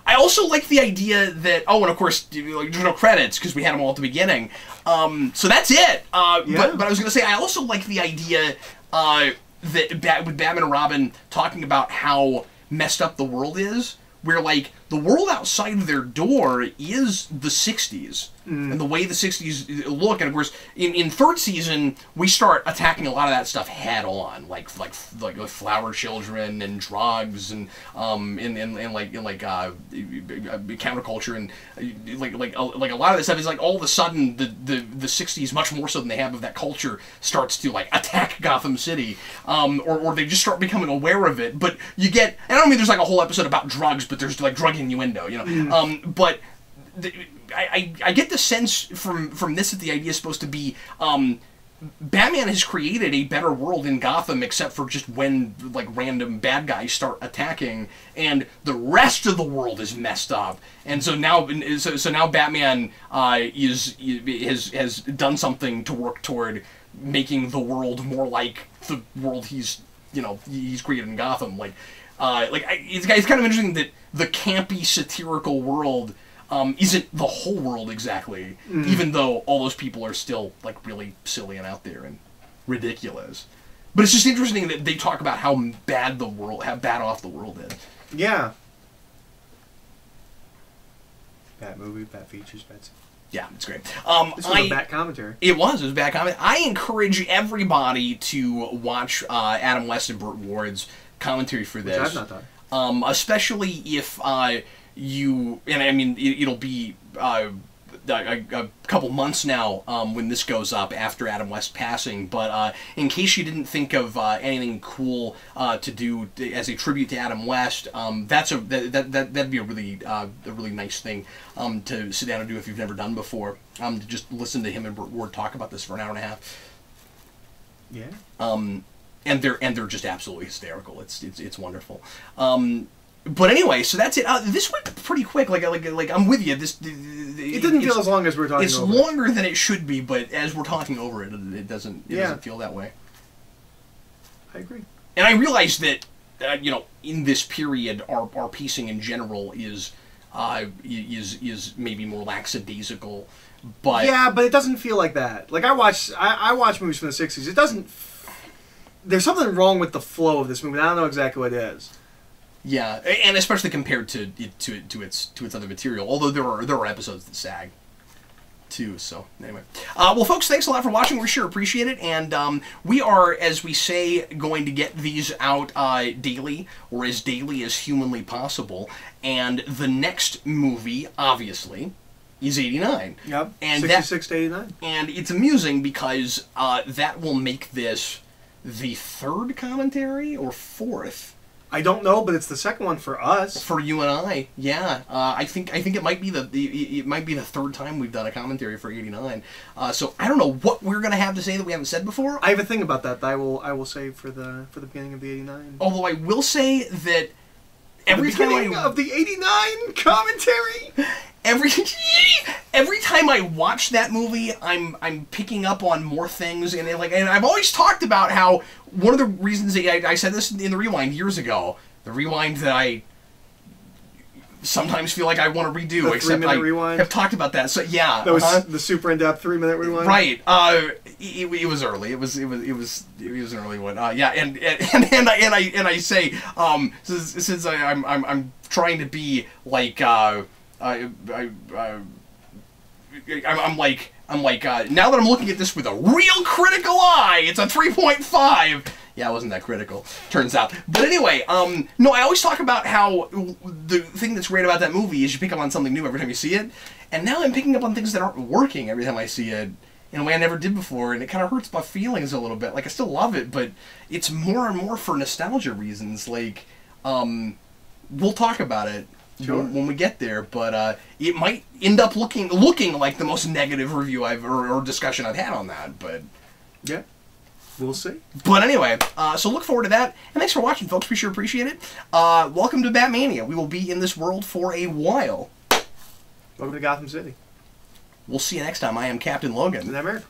I also like the idea that, and of course there's no credits because we had them all at the beginning. So that's it. But I was going to say, I also like the idea that with Batman and Robin talking about how messed up the world is, where, like, the world outside their door is the 60s. And the way the 60s look. And, of course, in third season, we start attacking a lot of that stuff head on. Like flower children and drugs and counterculture. And, like a lot of this stuff is, like, all of a sudden, the 60s, much more so than they have of that culture, starts to, like, attack Gotham City. Or they just start becoming aware of it. But you get, and I don't mean there's, like, a whole episode about drugs, but there's, like, drug innuendo, you know. But I get the sense from this that the idea is supposed to be Batman has created a better world in Gotham, except for just when, like, random bad guys start attacking, and the rest of the world is messed up. And so now Batman has done something to work toward making the world more like the world he's created in Gotham. It's kind of interesting that the campy satirical world isn't the whole world exactly, even though all those people are still, like, really silly and out there and ridiculous. But it's just interesting that they talk about how bad off the world is. Yeah. Bad movie, bad features, bad. Yeah, it's great. This was a bad commentary. It was a bad commentary. I encourage everybody to watch Adam West and Burt Ward's commentary for this. Which I've not done. Especially if you, and I mean, it'll be a couple months now when this goes up after Adam West's passing, but in case you didn't think of anything cool to do as a tribute to Adam West, that'd be a really nice thing to sit down and do if you've never done before. To just listen to him and Burt Ward talk about this for an hour and a half. Yeah. And they're just absolutely hysterical. It's wonderful. But anyway, so that's it. This went pretty quick. Like I'm with you. It didn't feel as long as we were talking. It's over longer than it should be, but as we're talking over it, it doesn't feel that way. I agree. And I realize that in this period, our pacing in general is maybe more lackadaisical, but yeah, but it doesn't feel like that. Like I watch movies from the 60s. It doesn't. There's something wrong with the flow of this movie. I don't know exactly what it is. Yeah, and especially compared to its other material. Although there are episodes that sag, too. So anyway, well, folks, thanks a lot for watching. We sure appreciate it, and we are, as we say, going to get these out daily, or as daily as humanly possible. And the next movie, obviously, is 89. Yep. And 66 to 89. And it's amusing because that will make this the third commentary or fourth. I don't know, but it's the second one for us. For you and I, yeah. I think it might be the third time we've done a commentary for 89. So I don't know what we're gonna have to say that we haven't said before. I have a thing about that I will say for the beginning of the 89. Although I will say that every time of the 89 commentary. Every time I watch that movie, I'm picking up on more things, and I've always talked about how one of the reasons that I said this in the Rewind years ago, the Rewind that I sometimes feel like I want to redo, the except I rewind. Have talked about that. So yeah, that was the super in-depth 3-minute rewind. Right. It was early. It was an early one. Yeah, and I say since I'm trying to be like I'm like now that I'm looking at this with a real critical eye, it's a 3.5. Yeah, I wasn't that critical, turns out. But anyway, no, I always talk about how the thing that's great about that movie is you pick up on something new every time you see it, and now I'm picking up on things that aren't working every time I see it in a way I never did before, and it kind of hurts my feelings a little bit. Like, I still love it, but it's more and more for nostalgia reasons. Like, we'll talk about it. Sure. When we get there, but it might end up looking like the most negative review or discussion I've had on that, but yeah, we'll see. But anyway, so look forward to that, and thanks for watching, folks. We sure appreciate it. Welcome to Batmania. We will be in this world for a while. Welcome to Gotham City. We'll see you next time. I am Captain Logan. And I'm Eric.